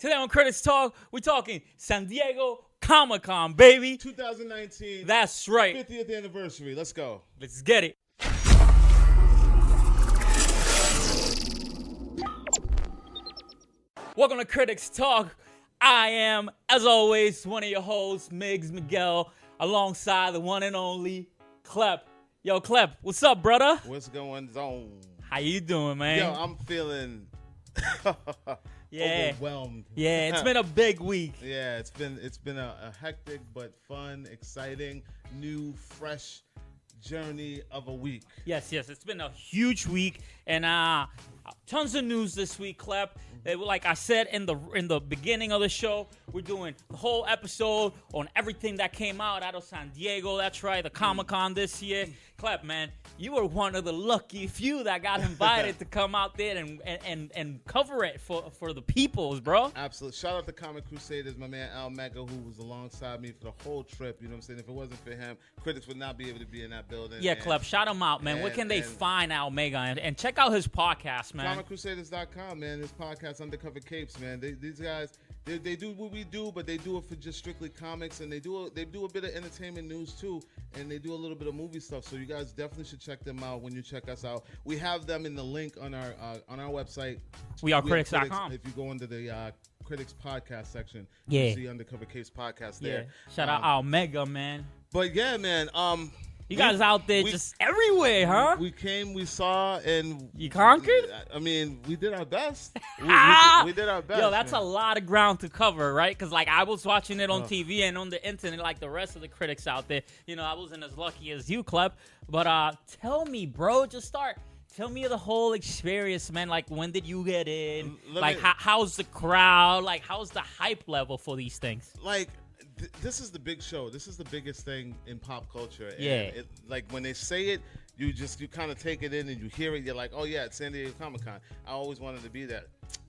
Today on CritiX Talk, we're talking San Diego Comic-Con, baby. 2019. That's right. 50th anniversary. Let's go. Let's get it. Welcome to CritiX Talk. I am, as always, one of your hosts, Migz Miguel, alongside the one and only Klep. Yo, Klep, what's up, brother? What's going on? How you doing, man? Yo, I'm feeling overwhelmed. Yeah, it's been a big week. Yeah, it's been a hectic but fun, exciting, new, fresh journey of a week. Yes, it's been a huge week, and tons of news this week, Klep. Like I said in the beginning of the show, we're doing the whole episode on everything that came out of San Diego. That's right, the Comic-Con this year. Klep, man, you were one of the lucky few that got invited to come out there and cover it for the peoples, bro. Absolutely. Shout out to Comic Crusaders, my man Al Mega, who was alongside me for the whole trip. You know what I'm saying? If it wasn't for him, critics would not be able to be in that building. Yeah, Klep, shout him out, man. Where can they find Al Mega? And check out his podcast, man. ComicCrusaders.com, man. His podcast, Undercover Capes, man. These guys, they do what we do, but they do it for just strictly comics, and they do a bit of entertainment news too, and they do a little bit of movie stuff. So you guys definitely should check them out when you check us out. We have them in the link on our website. We are critics.com. If you go into the Critics podcast section, you see Undercover Capes podcast there. Yeah. Shout out Al Mega, man. But yeah, man. You guys out there just everywhere, huh? We came, we saw, and you conquered? I mean, we did our best. We did our best. Yo, that's man. a lot of ground to cover, right? Because, like, I was watching it on TV and on the internet like the rest of the critics out there. You know, I wasn't as lucky as you, Klep. But tell me, bro, tell me the whole experience, man. Like, when did you get in? How's the crowd? Like, how's the hype level for these things? Like, this is the big show. This is the biggest thing in pop culture. And yeah. Like, when they say it, you kind of take it in and you hear it. You're like, oh, yeah, it's San Diego Comic-Con. I always wanted to be there.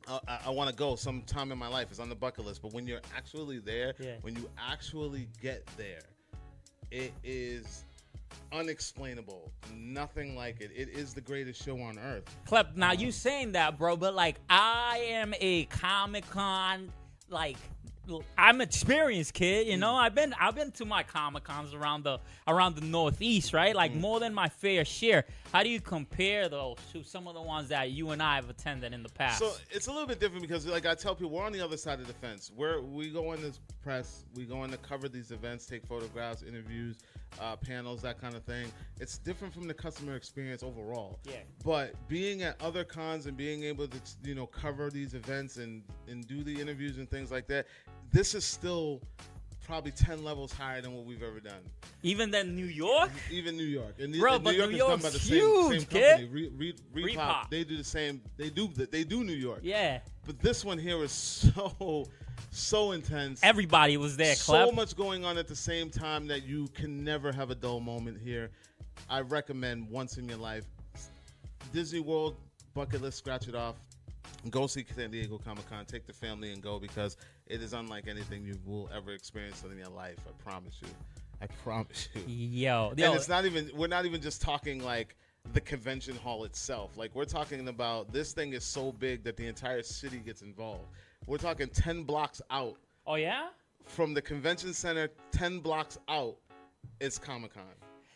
I want to go sometime in my life. It's on the bucket list. But when you're actually there, when you actually get there, it is unexplainable. Nothing like it. It is the greatest show on earth. Klep, now you saying that, bro, but, like, I am a Comic-Con, like, I'm an experienced kid, you know. I've been to my Comic-Cons around the Northeast, right? Like more than my fair share. How do you compare those to some of the ones that you and I have attended in the past? So it's a little bit different because, like I tell people, we're on the other side of the fence. We go in this press, we go in to cover these events, take photographs, interviews, panels, that kind of thing. It's different from the customer experience overall. Yeah. But being at other cons and being able to, you know, cover these events and do the interviews and things like that, this is still probably 10 levels higher than what we've ever done. Even than New York? Even New York. And bro, New York New is done York's by the huge, same kid. company. Repop. They do the same. They do New York. Yeah. But this one here is so intense. Everybody was there, So Klep. much going on at the same time that you can never have a dull moment here. I recommend once in your life. Disney World, bucket list, scratch it off. Go see San Diego Comic-Con. Take the family and go because it is unlike anything you will ever experience in your life. I promise you. I promise you. Yo. And it's not even. We're not even just talking like the convention hall itself. Like we're talking about this thing is so big that the entire city gets involved. We're talking 10 blocks out. Oh yeah. From the convention center, 10 blocks out, it's Comic-Con.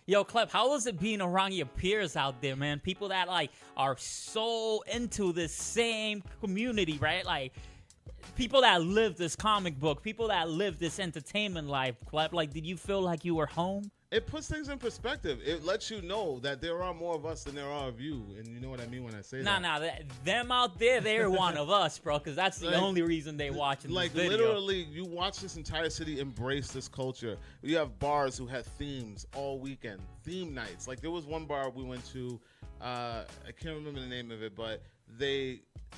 Yo, Klep, how was it being around your peers out there, man? People that, like, are so into this same community, right? Like, people that live this comic book, people that live this entertainment life, Klep. Like, did you feel like you were home? It puts things in perspective. It lets you know that there are more of us than there are of you. And you know what I mean when I say that. Nah, them out there, they're one of us, bro, because that's the only reason they watching this video. Like, literally, you watch this entire city embrace this culture. You have bars who had themes all weekend, theme nights. Like, there was one bar we went to, I can't remember the name of it, but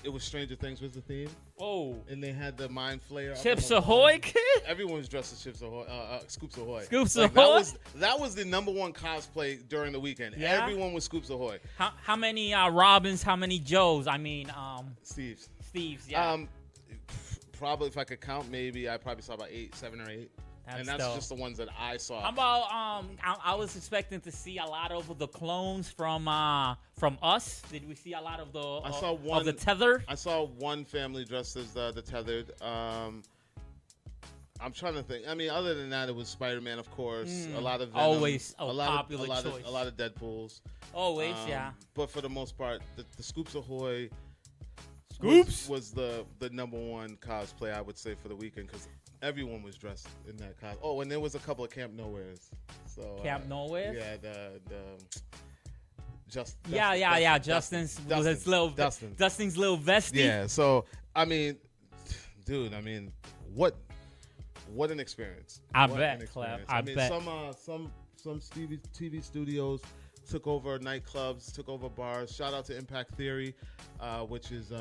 it was Stranger Things was the theme. Oh. And they had the Mind Flayer. Chips Ahoy, kid? Everyone was dressed as Chips Ahoy, Scoops Ahoy. Scoops Ahoy? That was the number one cosplay during the weekend. Yeah? Everyone was Scoops Ahoy. How many Robins, how many Joes? I mean, Steve's, yeah. Probably, if I could count, maybe I probably saw about 7 or 8. And that's dope. just the ones that I saw. How about I was expecting to see a lot of the clones from Us. Did we see a lot of the I saw one of the Tether? I saw one family dressed as the Tethered. I'm trying to think. I mean, other than that, it was Spider-Man, of course. A lot of Venom, always a popular choice. A lot of Deadpools. Always, yeah. But for the most part, the Scoops Ahoy was the number one cosplay, I would say, for the weekend, because everyone was dressed in that cosplay. Oh, and there was a couple of Camp Nowheres. So Camp Nowhere? Yeah, Justin's little vestie. Yeah, so I mean, dude, what an experience! I bet, Klep. I bet. Some TV studios took over nightclubs, took over bars. Shout out to Impact Theory, which is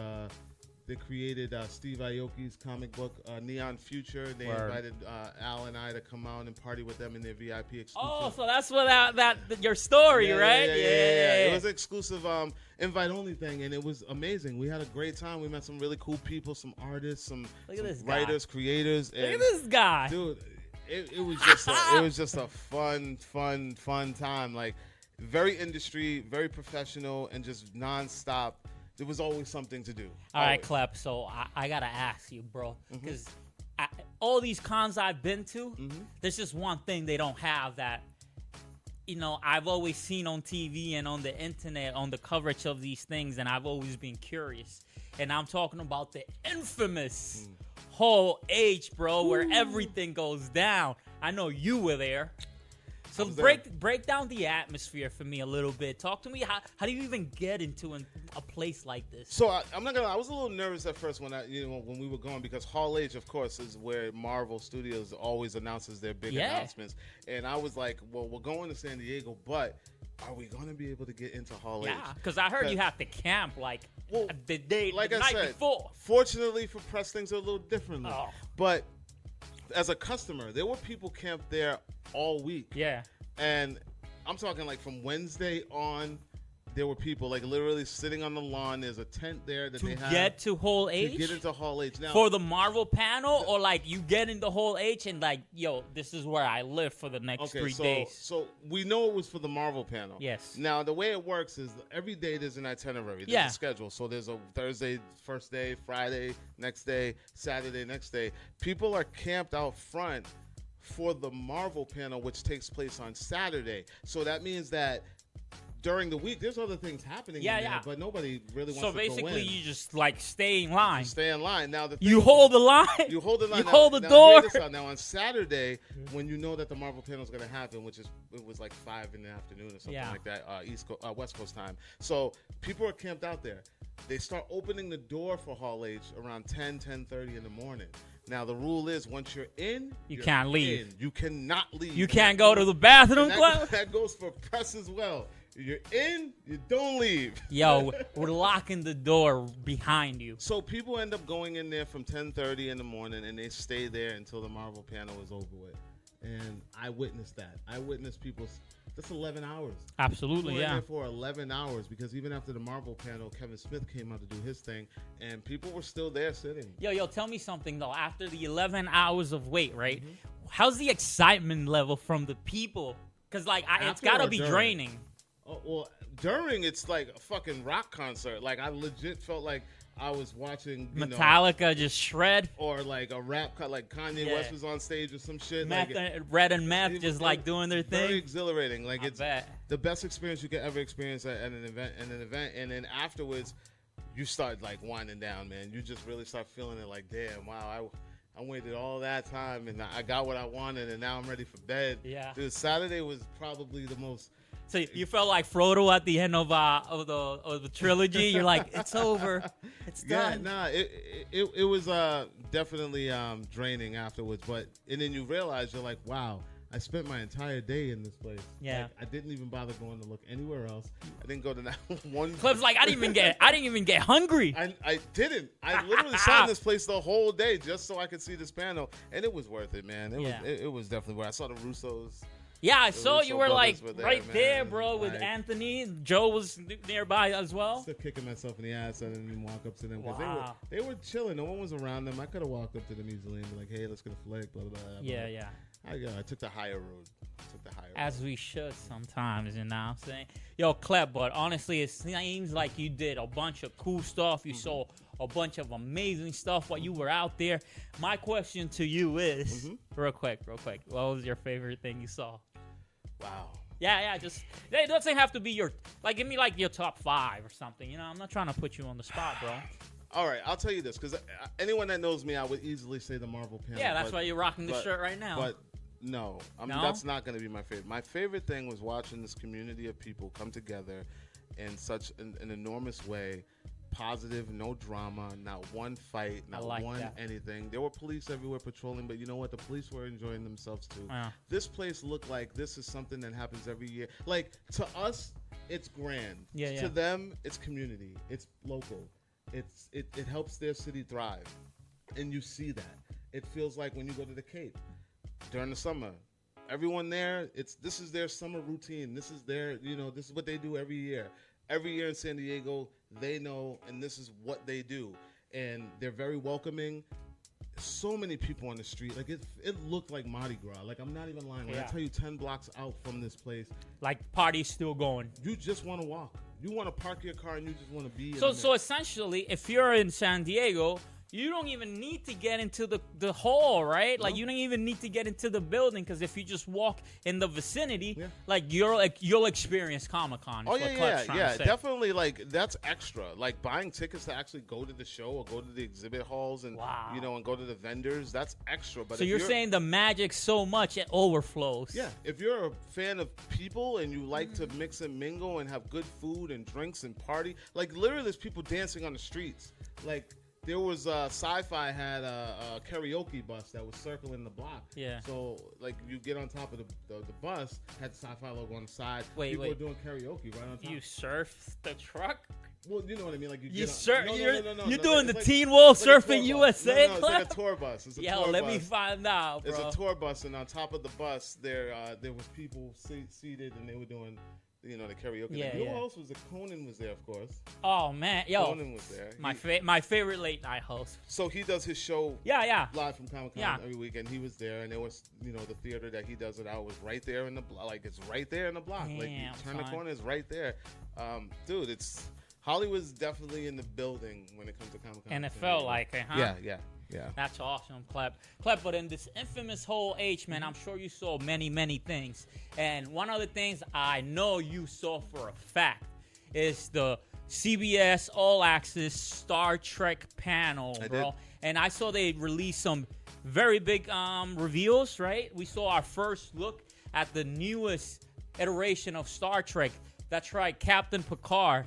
they created Steve Aoki's comic book Neon Future. They invited Al and I to come out and party with them in their VIP exclusive. Oh, so that's what that your story, right? Yeah. It was an exclusive invite only thing, and it was amazing. We had a great time. We met some really cool people, some artists, some writers, creators. And, look at this guy, dude. It was just a fun time. Like, very industry, very professional, and just nonstop. There was always something to do. All right, Klep. So I gotta ask you, bro, because all these cons I've been to, there's just one thing they don't have that, I've always seen on TV and on the internet on the coverage of these things, and I've always been curious. And I'm talking about the infamous Hall H, bro, where everything goes down. I know you were there. So break down the atmosphere for me a little bit. Talk to me. How do you even get into a place like this? So I'm not gonna. I was a little nervous at first when when we were going, because Hall H, of course, is where Marvel Studios always announces their big announcements. And I was like, well, we're going to San Diego, but are we going to be able to get into Hall H? Yeah, because I heard you have to camp the night before. Fortunately for press, things are a little differently. Oh. But as a customer, there were people camped there all week. Yeah. And I'm talking like from Wednesday on, there were people like literally sitting on the lawn. There's a tent there that they have. To get to Hall H? To get into Hall H. Now, for the Marvel panel, or like you get into Hall H and like, yo, this is where I live for the next 3 days. So we know it was for the Marvel panel. Yes. Now, the way it works is every day there's an itinerary. There's a schedule. So there's a Thursday, first day, Friday, next day, Saturday, next day. People are camped out front for the Marvel panel, which takes place on Saturday. So that means that during the week, there's other things happening in there, but nobody really wants to go in. So basically, you just like stay in line. Stay in line. Now, you hold the line. You hold the line. You hold the door. Now, on Saturday, when you know that the Marvel panel is going to happen, it was like 5 in the afternoon or something like that, West Coast time. So people are camped out there. They start opening the door for Hall H around 10:30 in the morning. Now, the rule is once you're in, you can't leave. You cannot leave. You can't go to the bathroom, that goes for press as well. You're in, you don't leave. Yo, we're locking the door behind you. So people end up going in there from 10:30 in the morning, and they stay there until the Marvel panel is over with. And I witnessed that. I witnessed people. That's 11 hours. Absolutely, people in there for 11 hours, because even after the Marvel panel, Kevin Smith came out to do his thing, and people were still there sitting. Yo, tell me something, though. After the 11 hours of wait, right? How's the excitement level from the people? Because, like, it's got to be draining. Oh, well, during, it's like a fucking rock concert. Like, I legit felt like I was watching Metallica just shred, or like a rap, like Kanye West was on stage or some shit. Red and Meth just like doing their thing. Very exhilarating. Like it's bet. The best experience you could ever experience at an event. And then afterwards, you start like winding down, man. You just really start feeling it. Like, damn, wow, I waited all that time and I got what I wanted, and now I'm ready for bed. Yeah. Dude, Saturday was probably the most. So you felt like Frodo at the end of the trilogy. You're like, it's over, it's done. Yeah, it was definitely draining afterwards. And then you realize you're like, wow, I spent my entire day in this place. Yeah, like, I didn't even bother going to look anywhere else. I didn't go to that one. Klep's like, I didn't even get hungry. I didn't. I literally sat in this place the whole day just so I could see this panel, and it was worth it, man. It was definitely worth it. I saw the Russos. Yeah, I saw you were like there, right man. there, bro, with Like, Anthony. Joe was nearby as well. Still kicking myself in the ass. I didn't even walk up to them because Wow. they were chilling. No one was around them. I could have walked up to them easily and be like, "Hey, let's get a flick." Blah blah blah. Yeah. I took the higher road. As we should sometimes, you know what I'm saying? Yo, Klep, but honestly, it seems like you did a bunch of cool stuff. You saw a bunch of amazing stuff while you were out there. My question to you is, real quick, what was your favorite thing you saw? Wow. Yeah, just, it doesn't have to be give me like your top 5 or something. You know, I'm not trying to put you on the spot, bro. All right, I'll tell you this, because anyone that knows me, I would easily say the Marvel panel. Yeah, that's why you're rocking the shirt right now. But no, that's not going to be my favorite. My favorite thing was watching this community of people come together in such an enormous way. Positive, no drama, not one fight, not one anything. There were police everywhere patrolling, but you know what? The police were enjoying themselves too. Yeah. This place looked like this is something that happens every year. Like, to us, it's grand. Yeah. To them, it's community. It's local. It helps their city thrive. And you see that. It feels like when you go to the Cape during the summer. Everyone there, this is their summer routine. This is this is what they do every year. Every year in San Diego, they know, and this is what they do. And they're very welcoming. So many people on the street. Like, it looked like Mardi Gras. Like, I'm not even lying. When I tell you 10 blocks out from this place. Like, party's still going. You just want to walk. You want to park your car and you just want to be So essentially, if you're in San Diego, you don't even need to get into the hall, right? No. Like, you don't even need to get into the building, because if you just walk in the vicinity, you'll experience Comic-Con. Oh, yeah, definitely. Like, that's extra. Like, buying tickets to actually go to the show or go to the exhibit halls and and go to the vendors, that's extra. But so you're saying the magic so much it overflows. Yeah, if you're a fan of people and you like to mix and mingle and have good food and drinks and party, like, literally there's people dancing on the streets. Like, there was Sci-Fi had a karaoke bus that was circling the block. Yeah. So, like, you get on top of the bus, had the Sci-Fi logo on the side. People were doing karaoke right on top. You surf the truck? Well, you know what I mean. Like, you're doing the Teen Wolf Surfing USA. No, it's like a tour bus. It's a tour bus. Let me find out, bro. It's a tour bus, and on top of the bus, there was people seated, and they were doing the karaoke. Yeah, Who else was there? Conan was there, of course. Oh man, yo, Conan was there. My favorite late night host. So he does his show. Live from Comic-Con every week, and he was there, and there was the theater that he does it out was right there in the block. Like, it's right there in the block. Damn, like, you turn the corner, it's right there. Dude, it's Hollywood's definitely in the building when it comes to Comic-Con. And it felt like it, huh? Yeah. That's awesome, Klep. But in this infamous whole H, man, I'm sure you saw many, many things. And one of the things I know you saw for a fact is the CBS All Access Star Trek panel, bro. And I saw they released some very big reveals, right? We saw our first look at the newest iteration of Star Trek. That's right, Captain Picard.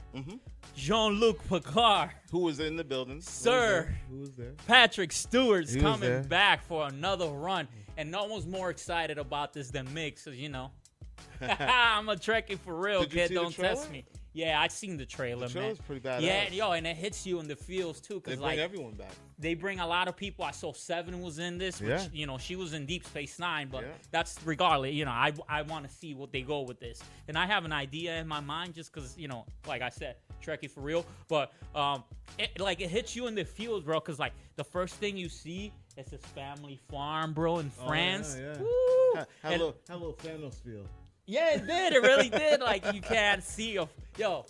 Jean-Luc Picard. Who was in the building. Sir. Who was there? Patrick Stewart's coming back for another run. And no one's more excited about this than Migz, because, I'm a Trekkie for real, kid. Don't test me. Yeah, I've seen the trailer, the trailer's pretty badass. Yeah, and it hits you in the feels, too. They bring everyone back. They bring a lot of people. I saw Seven was in this, which, she was in Deep Space Nine, but that's regardless. I want to see what they go with this. And I have an idea in my mind just because, like I said, Trekkie for real. But, it hits you in the feels, bro, because, the first thing you see is this family farm, bro, in France. Yeah. Woo! Hello, Thanos feel. Yeah, it did. It really did. You can't see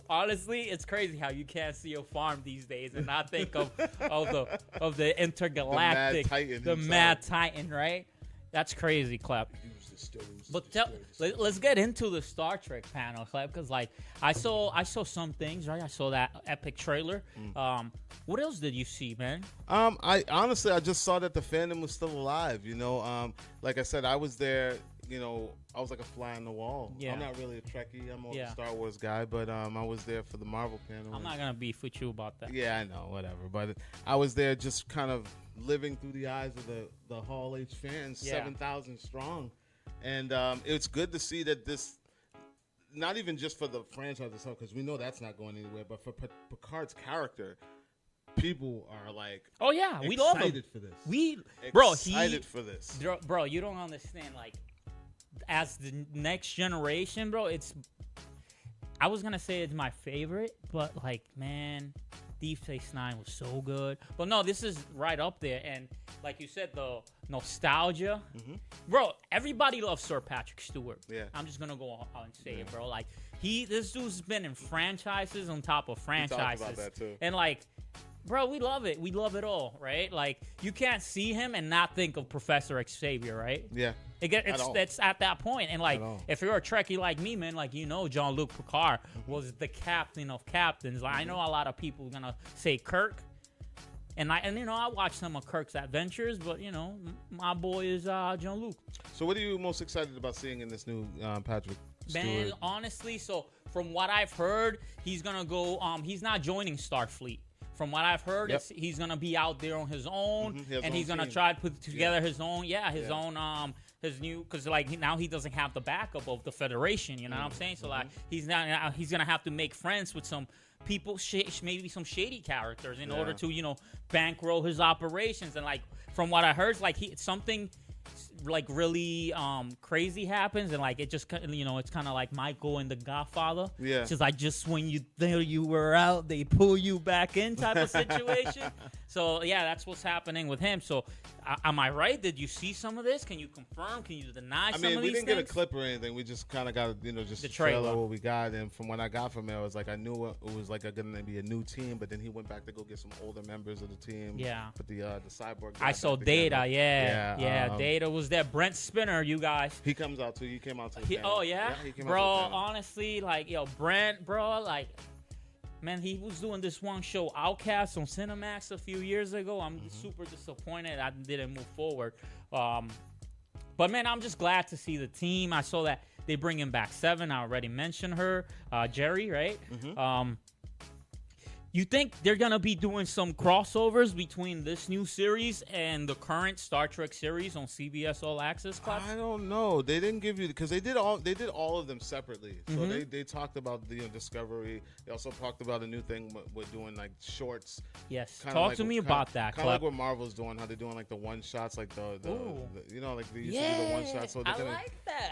honestly, it's crazy how you can't see a farm these days and not think of the intergalactic, the Mad Titan, right? That's crazy, Klep. But let's get into the Star Trek panel, Klep, because I saw some things, right? I saw that epic trailer. What else did you see, man? I honestly just saw that the fandom was still alive. Like I said, I was there. I was like a fly on the wall. Yeah. I'm not really a Trekkie. I'm more of a Star Wars guy, but I was there for the Marvel panel. I'm not going to beef with you about that. Yeah, I know, whatever. But I was there just kind of living through the eyes of the Hall H fans, 7,000 strong. And it's good to see that this, not even just for the franchise itself, because we know that's not going anywhere, but for Picard's character, people are we love him. Excited for this. Excited for this. Bro, you don't understand. as the next generation, bro, I was gonna say it's my favorite, but like, man, Deep Space Nine was so good. But no, this is right up there, and like you said, the nostalgia, bro. Everybody loves Sir Patrick Stewart. Yeah, I'm just gonna go out and say it, bro. Like this dude's been in franchises on top of franchises, about that too. And like, bro, we love it. We love it all, right? Like, you can't see him and not think of Professor Xavier, right? Yeah. It's at that point. And, like, if you're a Trekkie like me, man, like, Jean-Luc Picard was the captain of captains. Like, I know a lot of people are going to say Kirk. And I watched some of Kirk's adventures, but, my boy is Jean-Luc. So what are you most excited about seeing in this new Patrick Stewart? Man, honestly, so from what I've heard, he's going to go, he's not joining Starfleet. From what I've heard, he's gonna be out there on his own, and he's gonna try to put together his own, own, his new, because like now he doesn't have the backup of the Federation. You know what I'm saying? So like he's gonna have to make friends with some people, maybe some shady characters, in order to bankroll his operations. And like from what I heard, like something like really crazy happens, and like it just it's kind of like Michael and the Godfather. Yeah, it's just like when you were out, they pull you back in type of situation. So yeah, that's what's happening with him. So am I right? Did you see some of this? Can you confirm? Can you deny some of these things? I mean, we didn't get a clip or anything. We just kind of got just the trailer what we got. And from what I got from it, was like I knew it was like going to be a new team, but then he went back to go get some older members of the team. Yeah, put the cyborg. I saw Data. Yeah. Data was there. Brent Spinner, you guys. He comes out too. He came out too. He came bro, out honestly, like Brent, bro, like. Man, he was doing this one show, Outcast, on Cinemax a few years ago. I'm super disappointed I didn't move forward. But, man, I'm just glad to see the team. I saw that they bringing back Seven. I already mentioned her. Jerry, right? You think they're going to be doing some crossovers between this new series and the current Star Trek series on CBS All Access? Klep? I don't know. They didn't give you, because they did all of them separately. So they talked about the Discovery. They also talked about a new thing with doing like shorts. Yes. Talk to me about that. Kind of like what Marvel's doing, how they're doing like the one shots, like the like they used to do the one shots. So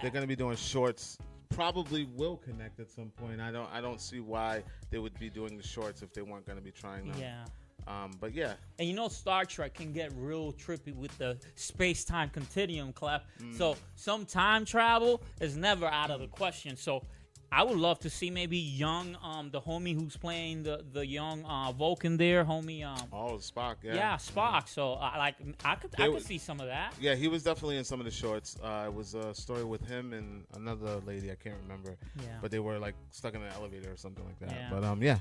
they're gonna be doing shorts. Probably will connect at some point. I don't see why they would be doing the shorts if they weren't going to be trying them. Yeah. But yeah. And Star Trek can get real trippy with the space-time continuum, Klep. So some time travel is never out of the question. So I would love to see maybe young, the homie who's playing the young Vulcan there, homie. Spock, yeah. Yeah, Spock. So I could see some of that. Yeah, he was definitely in some of the shorts. It was a story with him and another lady, I can't remember. Yeah. But they were like stuck in an elevator or something like that. Yeah. But yeah.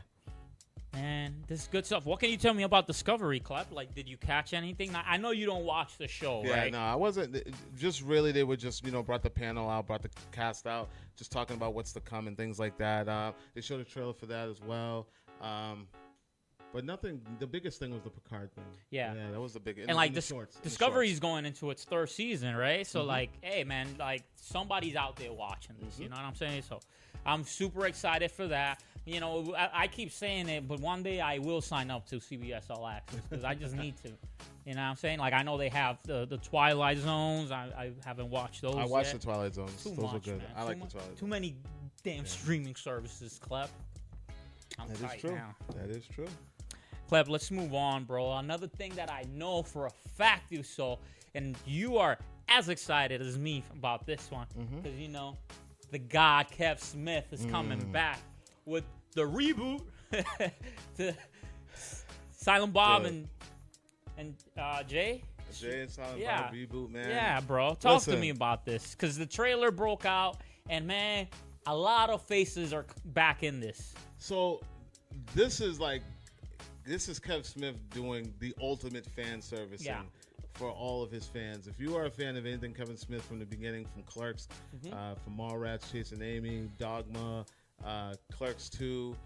Man, this is good stuff. What can you tell me about Discovery, Klep? Like, did you catch anything? I know you don't watch the show, right? Yeah, no, I wasn't. Just really, they were just, brought the panel out, brought the cast out, just talking about what's to come and things like that. They showed a trailer for that as well. But nothing, the biggest thing was the Picard thing. Yeah. Yeah, that was the biggest. And like, Discovery's going into its third season, right? So like, hey, man, like somebody's out there watching this, you know what I'm saying? So I'm super excited for that. I keep saying it, but one day I will sign up to CBS All Access because I just need to. You know what I'm saying? Like, I know they have the Twilight Zones. I haven't watched those. I watched the Twilight Zones. Those are good. Man. I like the Twilight Zones. Too many damn streaming services, Klep. That is true. Now. That is true. Klep, let's move on, bro. Another thing that I know for a fact you saw, and you are as excited as me about this one, because the God Kev Smith is coming back with the reboot to Silent Bob and Jay. Jay and Silent Bob reboot, man. Yeah, bro. Talk to me about this, because the trailer broke out, and man, a lot of faces are back in this. So this is Kev Smith doing the ultimate fan servicing for all of his fans. If you are a fan of anything Kevin Smith from the beginning, from Clerks, from Mallrats, Chasing Amy, Dogma, Clerks 2,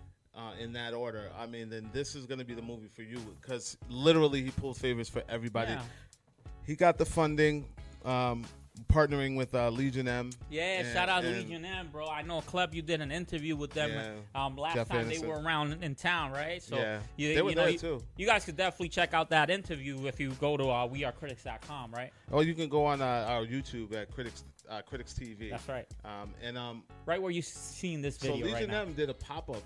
in that order, I mean, then this is going to be the movie for you, because literally he pulls favors for everybody. Yeah. He got the funding. partnering with Legion M. Yeah, shout out to Legion M, bro. I know, Klep, you did an interview with them last Jeff time Anderson. they were around in town, right? So they were there too. You guys could definitely check out that interview if you go to wearecritics.com, right? Oh, you can go on our YouTube at CritiX TV. That's right. And right where you seen this video so Legion right now. M did a pop-up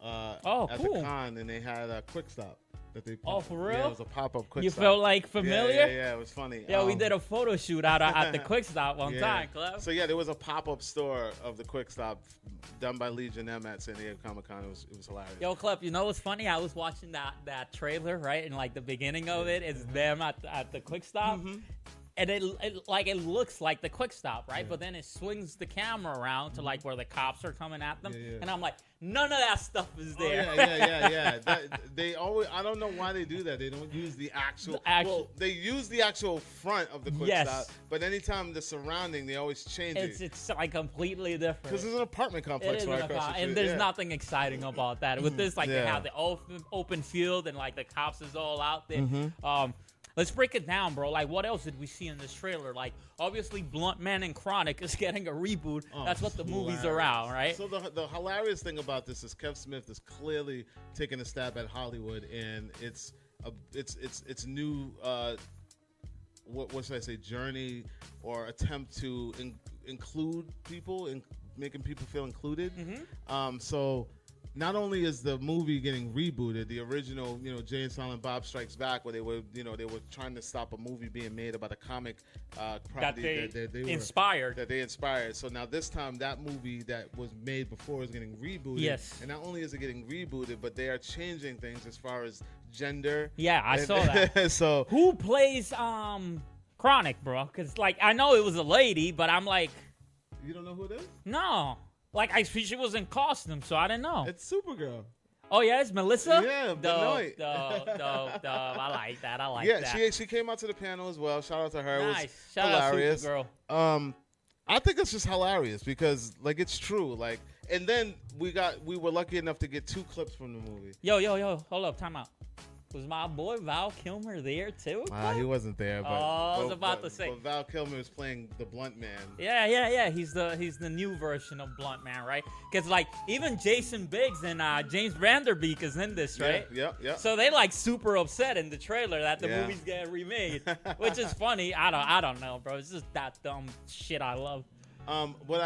at cool. the con, and they had a quick stop. That they for real? Yeah, it was a pop-up quick you stop. You felt like familiar? Yeah, it was funny. Yeah, we did a photo shoot out at the quick stop one time, Klep. So yeah, there was a pop-up store of the quick stop done by Legion M at San Diego Comic-Con. It was hilarious. Yo, Klep, you know what's funny? I was watching that trailer, right? And like the beginning of it is them at the quick stop. Mm-hmm. And it looks like the quick stop, right? Yeah. But then it swings the camera around to like where the cops are coming at them, and I'm like, none of that stuff is there. They always, I don't know why they do that. They don't use the actual. Well, they use the actual front of the quick stop, but anytime the surrounding, they always change it. It's like completely different. Because it's an apartment complex, right? And there's nothing exciting about that. With this, like they have the open field and like the cops is all out there. Mm-hmm. Let's break it down, bro. Like, what else did we see in this trailer? Like, obviously, Blunt Man and Chronic is getting a reboot. That's what the movie's around, right? So the hilarious thing about this is Kev Smith is clearly taking a stab at Hollywood, and it's new. What should I say? Journey or attempt to include people and making people feel included. Mm-hmm. So. Not only is the movie getting rebooted, the original, Jay and Silent Bob Strikes Back, where they were trying to stop a movie being made about a comic property that they inspired. So now this time, that movie that was made before is getting rebooted. Yes. And not only is it getting rebooted, but they are changing things as far as gender. Yeah, I saw that. So who plays Chronic, bro? Because like I know it was a lady, but I'm like, you don't know who it is? No. Like, she was in costume, so I didn't know. It's Supergirl. Oh, yeah? It's Melissa? Yeah, Benoit. I like that. Yeah, she came out to the panel as well. Shout out to her. Nice. It was Shout hilarious. out Supergirl. I think it's just hilarious because, like, it's true. Like, and then we were lucky enough to get 2 clips from the movie. Yo. Hold up. Time out. Was my boy Val Kilmer there too? He wasn't there. But, I was about to say. But Val Kilmer is playing the Blunt Man. Yeah. He's the new version of Blunt Man, right? Because like even Jason Biggs and James Vanderbeek is in this, right? Yeah. So they like super upset in the trailer that the movie's getting remade, which is funny. I don't know, bro. It's just that dumb shit I love. What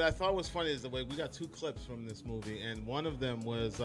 I thought was funny is the way we got 2 clips from this movie, and one of them was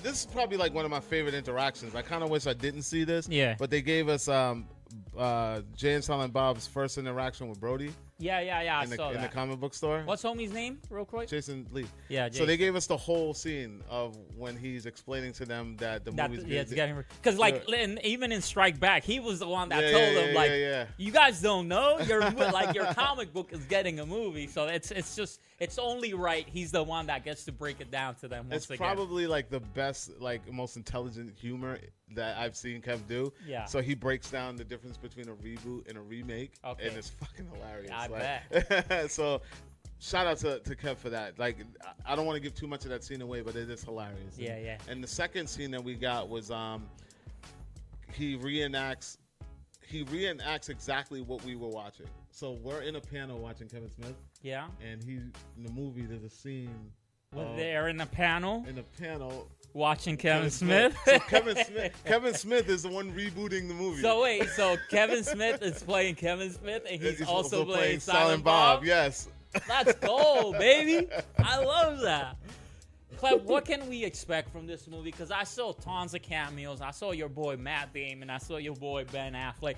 this is probably like one of my favorite interactions. I kind of wish I didn't see this. Yeah. But they gave us Jay and Silent Bob's first interaction with Brody. Yeah. I saw that. In the comic book store. What's homie's name, real quick? Jason Lee. Yeah. Jason. So they gave us the whole scene of when he's explaining to them that the movie's getting because like even in Strike Back, he was the one that told them you guys don't know your comic book is getting a movie, so it's only right. He's the one that gets to break it down to them. Once it's probably like the best, like most intelligent humor that I've seen Kev do. Yeah. So he breaks down the difference between a reboot and a remake, and it's fucking hilarious. I bet. So, shout out to Kev for that. Like, I don't want to give too much of that scene away, but it is hilarious. Yeah. And the second scene that we got was he reenacts exactly what we were watching. So we're in a panel watching Kevin Smith. Yeah. And in the movie, there's a scene. They're in a panel. Watching Kevin Smith. So Kevin Smith is the one rebooting the movie. So wait, Kevin Smith is playing Kevin Smith, and he's also playing Silent Bob. Yes. That's gold, baby. I love that. Klep, what can we expect from this movie? Because I saw tons of cameos. I saw your boy Matt Damon. I saw your boy Ben Affleck.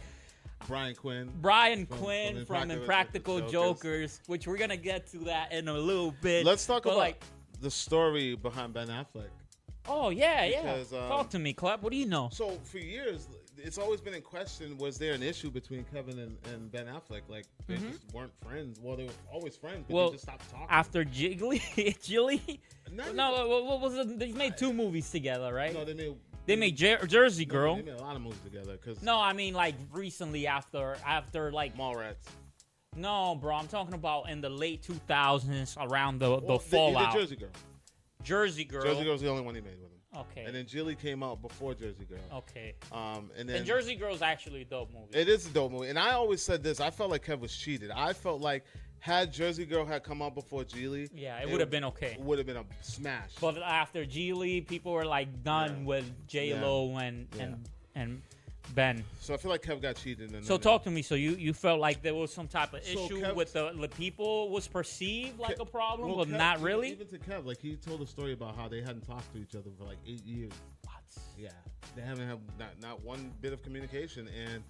Brian Quinn from Impractical Jokers, which we're going to get to that in a little bit. Let's talk about the story behind Ben Affleck. Oh, yeah. Talk to me, Klep. What do you know? So, for years, it's always been in question, was there an issue between Kevin and Ben Affleck? Like, they just weren't friends. Well, they were always friends, but they just stopped talking. After Jiggly? No, what was it? They made 2 movies together, right? No, they made Jersey Girl. They made a lot of movies together. No, I mean, like, recently after like... Mallrats. No, bro, I'm talking about in the late 2000s, around the fallout. He did Jersey Girl. Jersey Girl. Jersey Girl's the only one he made with him. Okay. And then Geely came out before Jersey Girl. Okay. And Jersey Girl is actually a dope movie. It is a dope movie. And I always said this. I felt like Kev was cheated. I felt like had Jersey Girl had come out before Geely, yeah, it would have been okay. Would have been a smash. But after Geely, people were like done with J-Lo and Ben. So I feel like Kev got cheated. So talk to me. So you felt like there was some type of issue with the people was perceived like a problem, but not really? Even to Kev, like he told a story about how they hadn't talked to each other for like 8 years. What? Yeah. They haven't had not one bit of communication. And,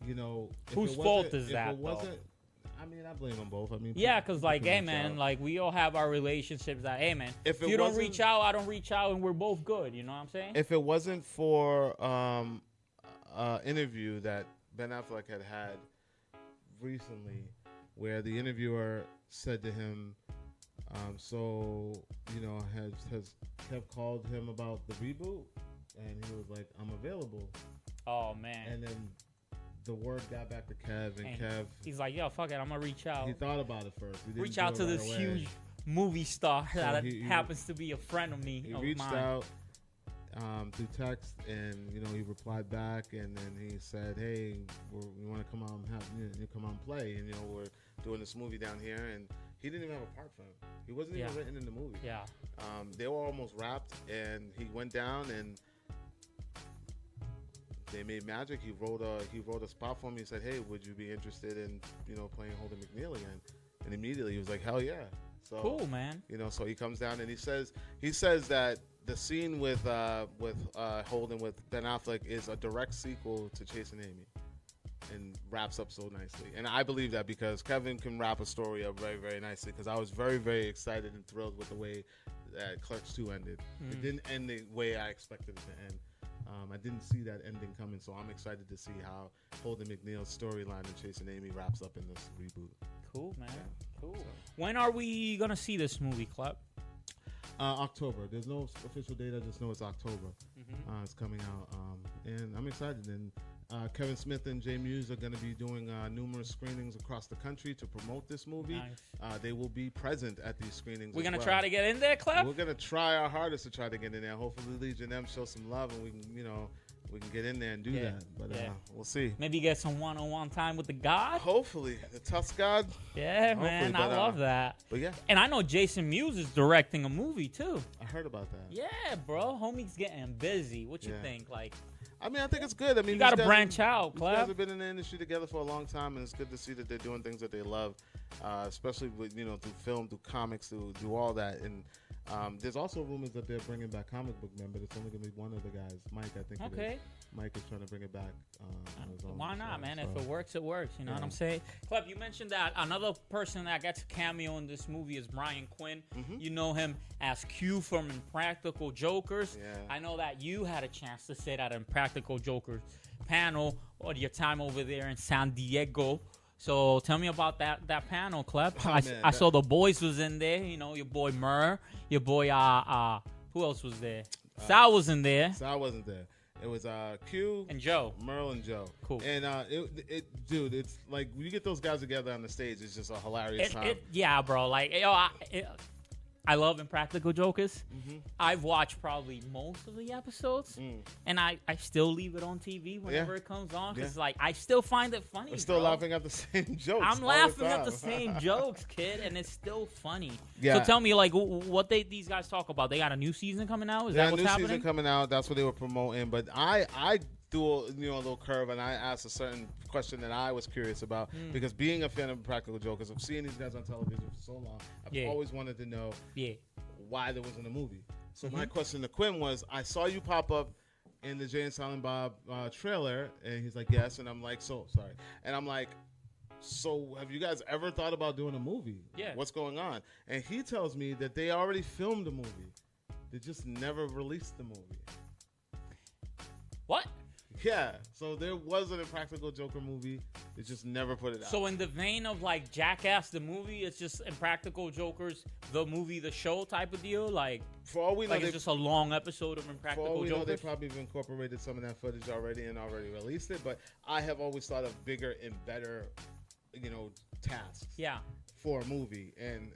you know. Whose fault is that, though? I mean, I blame them both. I mean, yeah, because like, hey man, like we all have our relationships. That hey man, if you don't reach out, I don't reach out, and we're both good. You know what I'm saying? If it wasn't for interview that Ben Affleck had recently, where the interviewer said to him, "So you know, has Kev called him about the reboot?" And he was like, "I'm available." Oh man! And then the word got back to Kev, and Kev, he's like, "Yo, fuck it, I'm gonna reach out." He thought about it first. Reach out to this huge movie star that happens to be a friend of me. He reached out through text, and you know he replied back, and then he said, "Hey, we want to come out and come out and play, and you know we're doing this movie down here." And he didn't even have a part for him. He wasn't even written in the movie. Yeah. They were almost wrapped, and he went down and. They made magic. He wrote a spot for me. He said, "Hey, would you be interested in playing Holden McNeil again?" And immediately he was like, "Hell yeah!" So cool, man. So he comes down and he says that the scene with Holden with Ben Affleck is a direct sequel to Chasing Amy, and wraps up so nicely. And I believe that because Kevin can wrap a story up very, very nicely. Because I was very, very excited and thrilled with the way that Clerks 2 ended. It didn't end the way I expected it to end. I didn't see that ending coming, so I'm excited to see how Holden McNeil's storyline in Chasing Amy wraps up in this reboot. Cool, man. Yeah. Cool. So. When are we going to see this movie, Klep? October. There's no official date. I just know it's October. It's coming out, and I'm excited. And Kevin Smith and Jay Mewes are going to be doing numerous screenings across the country to promote this movie. Nice. They will be present at these screenings. We're going to try to get in there, Klep? We're going to try our hardest to try to get in there. Hopefully Legion M show some love, and we can get in there and do that. But we'll see. Maybe get some one-on-one time with the God? Hopefully. The Tusk God? Yeah, man. I love that. But yeah. And I know Jason Mewes is directing a movie, too. I heard about that. Yeah, bro. Homie's getting busy. What you think? Like... I mean, I think it's good. I mean, you got to branch out, Klep. These guys have been in the industry together for a long time, and it's good to see that they're doing things that they love, especially with through film, through comics, through all that. And there's also rumors that they're bringing back Comic Book Man, but it's only going to be one of the guys, Mike. I think. Okay. Mike is trying to bring it back. Why not, man? So, if it works, it works. You know what I'm saying? Klep, you mentioned that another person that gets a cameo in this movie is Brian Quinn. You know him as Q from Impractical Jokers. Yeah. I know that you had a chance to sit at Impractical Jokers panel or your time over there in San Diego. So tell me about that panel, Klep. I saw the boys was in there. You know, your boy Murr, your boy who else was there? Sal was in there. Sal wasn't there. It was Q and Joe, Merle and Joe. Cool. And dude, it's like when you get those guys together on the stage, it's just a hilarious time. Yeah, bro. Like, I love Impractical Jokers. I've watched probably most of the episodes, and I still leave it on TV whenever it comes on because like I still find it funny. We're still laughing at the same jokes. I'm laughing at the same jokes, kid, and it's still funny. Yeah. So tell me, like, what these guys talk about? They got a new season coming out. Is that what's happening? New season coming out. That's what they were promoting. But I do a little curve, and I asked a certain question that I was curious about because being a fan of Practical Jokers, of seeing these guys on television for so long, I've always wanted to know why there wasn't a movie. So my question to Quinn was, I saw you pop up in the Jay and Silent Bob trailer, and he's like, yes, and I'm like, so have you guys ever thought about doing a movie? Yeah. What's going on? And he tells me that they already filmed a movie. They just never released the movie. What? Yeah, so there was an Impractical Joker movie. They just never put it out. So in the vein of like Jackass the movie, it's just Impractical Jokers the movie, the show type of deal. Like for all we know, it's just a long episode of Impractical Jokers. For all we know, they probably have incorporated some of that footage already and already released it. But I have always thought of bigger and better tasks. Yeah. For a movie, and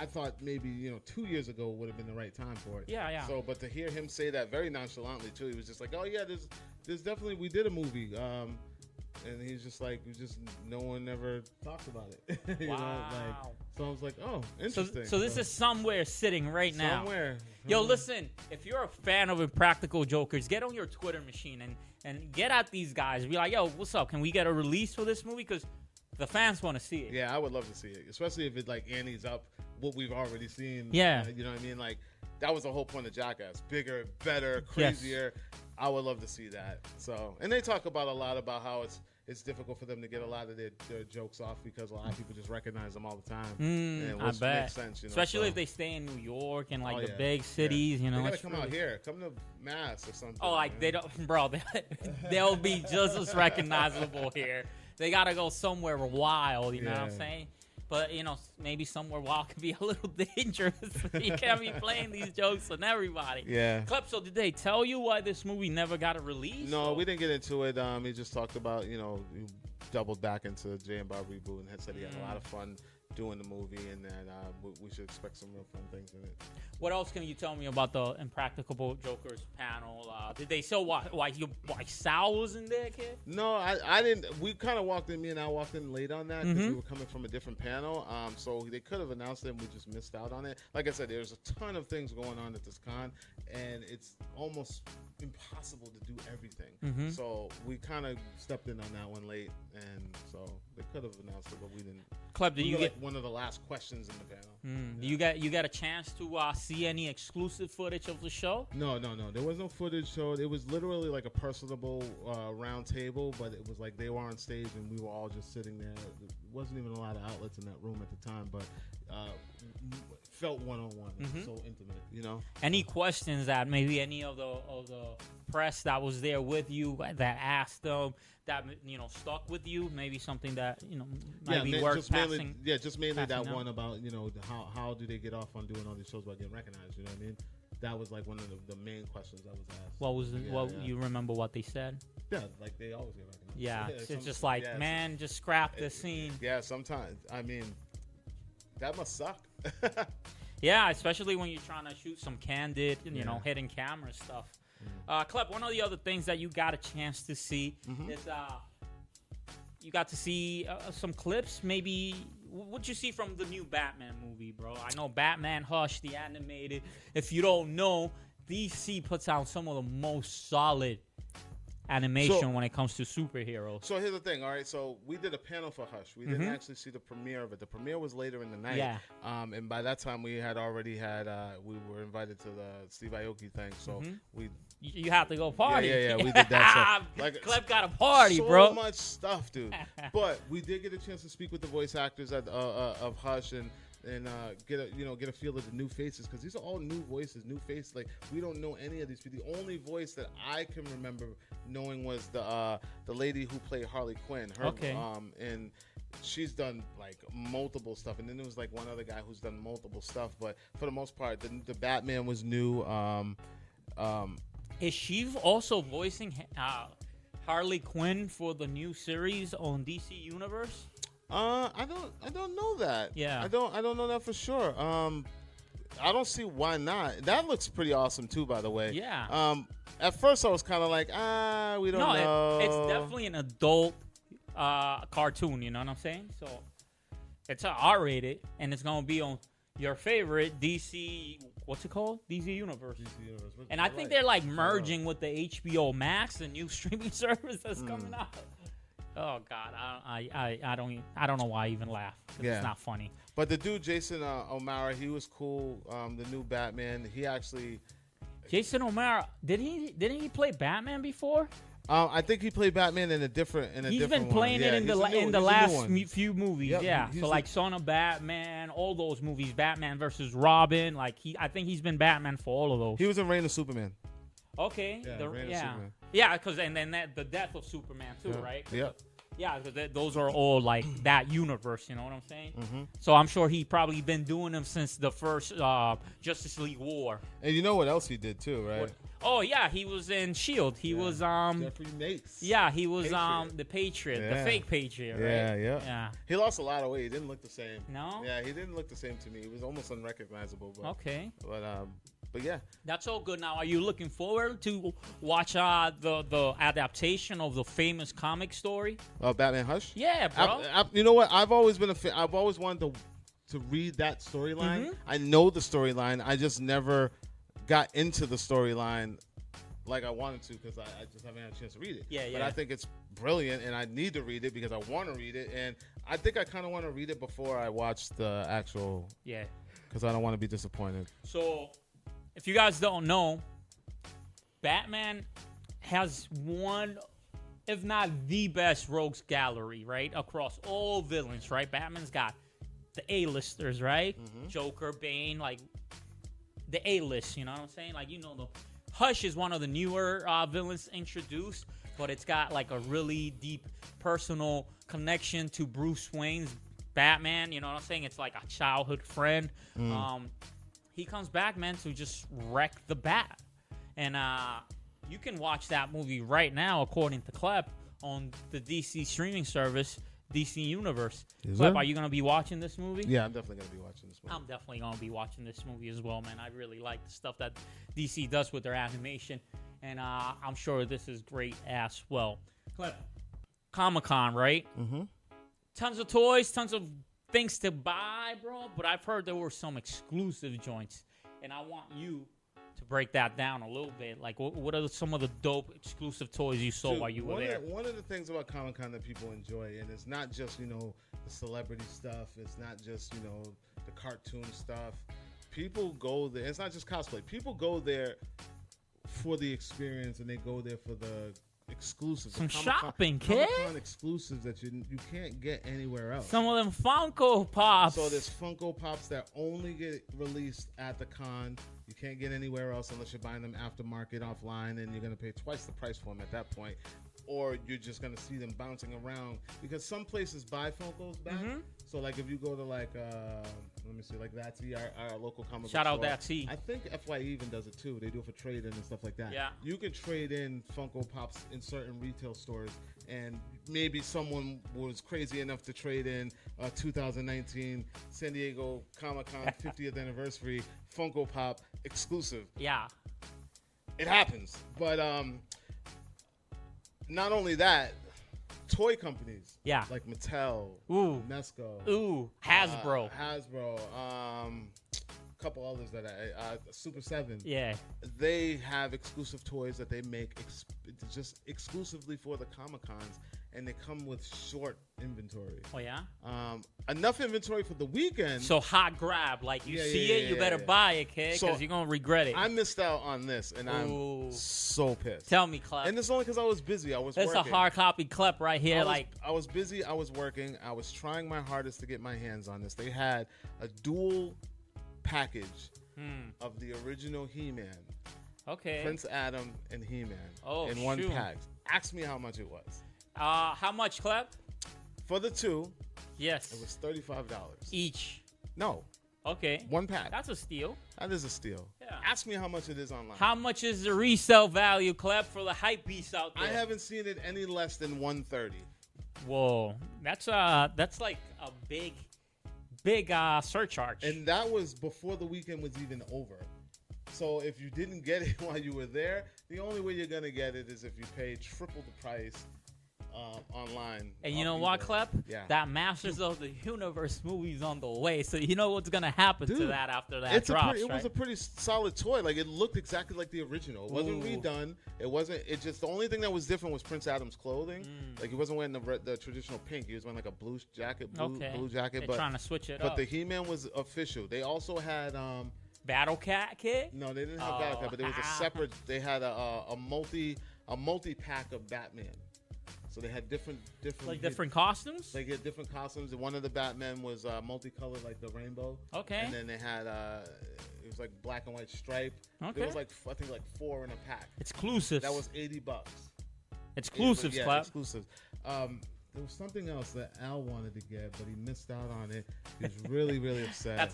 I thought maybe 2 years ago would have been the right time for it. Yeah. So, but to hear him say that very nonchalantly too, he was just like, "Oh yeah, there's definitely we did a movie," and he's just like, no one ever talks about it. Wow. So I was like, "Oh, interesting." So this is somewhere sitting right now. Somewhere. Yo, listen, if you're a fan of Impractical Jokers, get on your Twitter machine and get at these guys. Be like, "Yo, what's up? Can we get a release for this movie?" Because the fans want to see it. Yeah, I would love to see it, especially if it antes up what we've already seen. Yeah, you know what I mean. Like that was the whole point of Jackass: bigger, better, crazier. Yes. I would love to see that. So, and they talk about a lot about how it's difficult for them to get a lot of their jokes off because a lot of people just recognize them all the time. I bet. Makes sense, especially if they stay in New York and the big cities. They gotta come out here, come to Mass or something. Oh, they don't, bro. They'll be just as recognizable here. They gotta go somewhere wild, you know what I'm saying? But maybe somewhere wild could be a little dangerous. You can't be playing these jokes on everybody. Yeah. Klep, so did they tell you why this movie never got a release? No, we didn't get into it. He just talked about he doubled back into Jay and Bob reboot and had said he had a lot of fun doing the movie, and that we should expect some real fun things in it. What else can you tell me about the Impractical Jokers panel? Did they say why Sal was in there, kid? No, I didn't. We kind of walked in. Me and I walked in late on that because we were coming from a different panel. So they could have announced it, and we just missed out on it. Like I said, there's a ton of things going on at this con, and it's almost impossible to do everything. So we kind of stepped in on that one late, and so they could have announced it, but we didn't. Klep, did you get one of the last questions in the panel? You got a chance to see any exclusive footage of the show? No. There was no footage showed. It was literally like a personable round table, but it was like they were on stage and we were all just sitting there. There wasn't even a lot of outlets in that room at the time, but felt one-on-one. It was so intimate, Any questions that maybe any of the press that was there with you that asked them that stuck with you? Maybe something that might be worth passing. Just mainly that one about how do they get off on doing all these shows by getting recognized? You know what I mean? That was like one of the main questions that was asked. What was you remember what they said? Yeah, like they always get recognized. Yeah, it's just like man, just scrap this scene. Yeah, sometimes. I mean, that must suck. Yeah, especially when you're trying to shoot some candid, hidden camera stuff. Klep, one of the other things that you got a chance to see is you got to see some clips. Maybe what'd you see from the new Batman movie, bro? I know Batman Hush, the animated. If you don't know, DC puts out some of the most solid animation when it comes to superheroes. So here's the thing, all right? So we did a panel for Hush. We didn't actually see the premiere of it. The premiere was later in the night. Yeah. And by that time, we had already had, we were invited to the Steve Aoki thing. So we... You have to go party. Yeah, we did that. So, Klep got a party, bro. So much stuff, dude. But we did get a chance to speak with the voice actors of Hush and get a feel of the new faces, because these are all new voices, new faces. Like, we don't know any of these people. The only voice that I can remember knowing was the lady who played Harley Quinn. And she's done like multiple stuff, and then there was like one other guy who's done multiple stuff. But for the most part, the Batman was new. Is she also voicing Harley Quinn for the new series on DC Universe? I don't know that. Yeah. I don't know that for sure. I don't see why not. That looks pretty awesome too, by the way. Yeah. At first I was kind of like, we don't know. It's definitely an adult cartoon, you know what I'm saying? So it's R-rated, and it's gonna be on your favorite DC. What's it called? DC Universe. And I think they're like merging with the HBO Max, the new streaming service that's coming out. Oh God, I don't know why I even laugh. It's not funny. But the dude Jason O'Mara, he was cool. The new Batman, he actually. Jason O'Mara, didn't he play Batman before? I think he played Batman in a different. He's been playing it in the last few movies. Yep. Yeah, so like Son of Batman, all those movies, Batman versus Robin. Like I think he's been Batman for all of those. He was in Reign of Superman. Okay. Reign of Superman. Yeah, because and then the death of Superman too, right? Yep. Yeah, because those are all like that universe. You know what I'm saying? Mm-hmm. So I'm sure he probably been doing them since the first Justice League War. And you know what else he did too, right? Oh yeah, he was in Shield. He was Jeffrey Migz. Yeah, he was Patriot. The Patriot, Yeah. the fake Patriot, right? Yeah. He lost a lot of weight. He didn't look the same. No? Yeah, he didn't look the same to me. He was almost unrecognizable. But, Okay. But yeah. That's all good. Now, are you looking forward to watch the adaptation of the famous comic story? Batman Hush? Yeah, bro. You know what? I've always been a fan. I've always wanted to read that storyline. Mhm. I know the storyline. I just never got into the storyline like I wanted to because I just haven't had a chance to read it. Yeah. But I think it's brilliant, and I need to read it because I want to read it, and I think I kind of want to read it before I watch the actual. Yeah. Because I don't want to be disappointed. So, if you guys don't know, Batman has one, if not the best rogues gallery, right? Across all villains, right? Batman's got the A-listers, right? Mm-hmm. Joker, Bane, like the A-list, you know what I'm saying? Like, the Hush is one of the newer villains introduced, but it's got like a really deep personal connection to Bruce Wayne's Batman, you know what I'm saying? It's like a childhood friend. He comes back, man, to just wreck the Bat. And you can watch that movie right now, according to Klep, on the DC streaming service, DC Universe. Klep, are you going to be watching this movie? Yeah, I'm definitely going to be watching this movie. I'm definitely going to be watching this movie as well, man. I really like the stuff that DC does with their animation. And I'm sure this is great as well. Klep, Comic-Con, right? Mm-hmm. Tons of toys, tons of things to buy, bro. But I've heard there were some exclusive joints. And I want you to break that down a little bit. Like, what are some of the dope exclusive toys you saw while you were there? One of the things about Comic-Con that people enjoy, and it's not just, the celebrity stuff. It's not just, the cartoon stuff. People go there. It's not just cosplay. People go there for the experience, and they go there for the exclusives. Some shopping, kid. Comic-Con exclusives that you can't get anywhere else. Some of them Funko Pops. So there's Funko Pops that only get released at the con. You can't get anywhere else unless you're buying them aftermarket offline, and you're going to pay twice the price for them at that point. Or you're just going to see them bouncing around because some places buy Funkos back. Mm-hmm. So like if you go to like let me see, like That's our local comic book Shout out store. That's I think FYE even does it too. They do it for trade in and stuff like that. Yeah. You can trade in Funko Pops in certain retail stores, and maybe someone was crazy enough to trade in 2019 San Diego Comic-Con 50th anniversary Funko Pop exclusive. Yeah. It happens. But not only that, toy companies. Yeah. Like Mattel, Ooh. Mesco. Ooh. Hasbro. A couple others that Super 7. Yeah. They have exclusive toys that they make just exclusively for the Comic-Cons, and they come with short inventory. Oh, yeah? Enough inventory for the weekend. So hot grab. Like, you see it, you better buy it, kid, because you're going to regret it. I missed out on this, and I'm so pissed. Tell me, Klep. And it's only because I was busy. I was working. That's a hard copy Klep right here. I was busy. I was working. I was trying my hardest to get my hands on this. They had a dual package of the original He-Man. Okay. Prince Adam and He-Man in one pack. Ask me how much it was. How much, Klep? For the two, yes, it was $35 each. No. Okay. One pack. That's a steal. That is a steal. Yeah. Ask me how much it is online. How much is the resale value, Klep, for the hype beast out there? I haven't seen it any less than $130. Whoa, that's like a big surcharge. And that was before the weekend was even over. So if you didn't get it while you were there, the only way you're gonna get it is if you pay triple the price online. And you know what, Klep? Yeah. That Masters of the Universe movie's on the way, so you know what's gonna happen to that after that It drops, was a pretty solid toy. Like, it looked exactly like the original. It wasn't redone. It wasn't. It just, the only thing that was different was Prince Adam's clothing. Like, he wasn't wearing the traditional pink. He was wearing like a blue jacket. Blue jacket. They're trying to switch it up. But the He-Man was official. They also had Battle Cat kid. No, they didn't have Battle Cat, but there was a separate. They had a multi pack of Batman. So they had different different costumes. They get different costumes, and one of the Batmen was multicolored, like the rainbow. Okay. And then they had it was like black and white stripe. Okay. There was like, I think, like 4 in a pack. Exclusive. That was $80. Exclusives, yeah, Klep. exclusives. there was something else that Al wanted to get, but he missed out on it. He was really, really upset.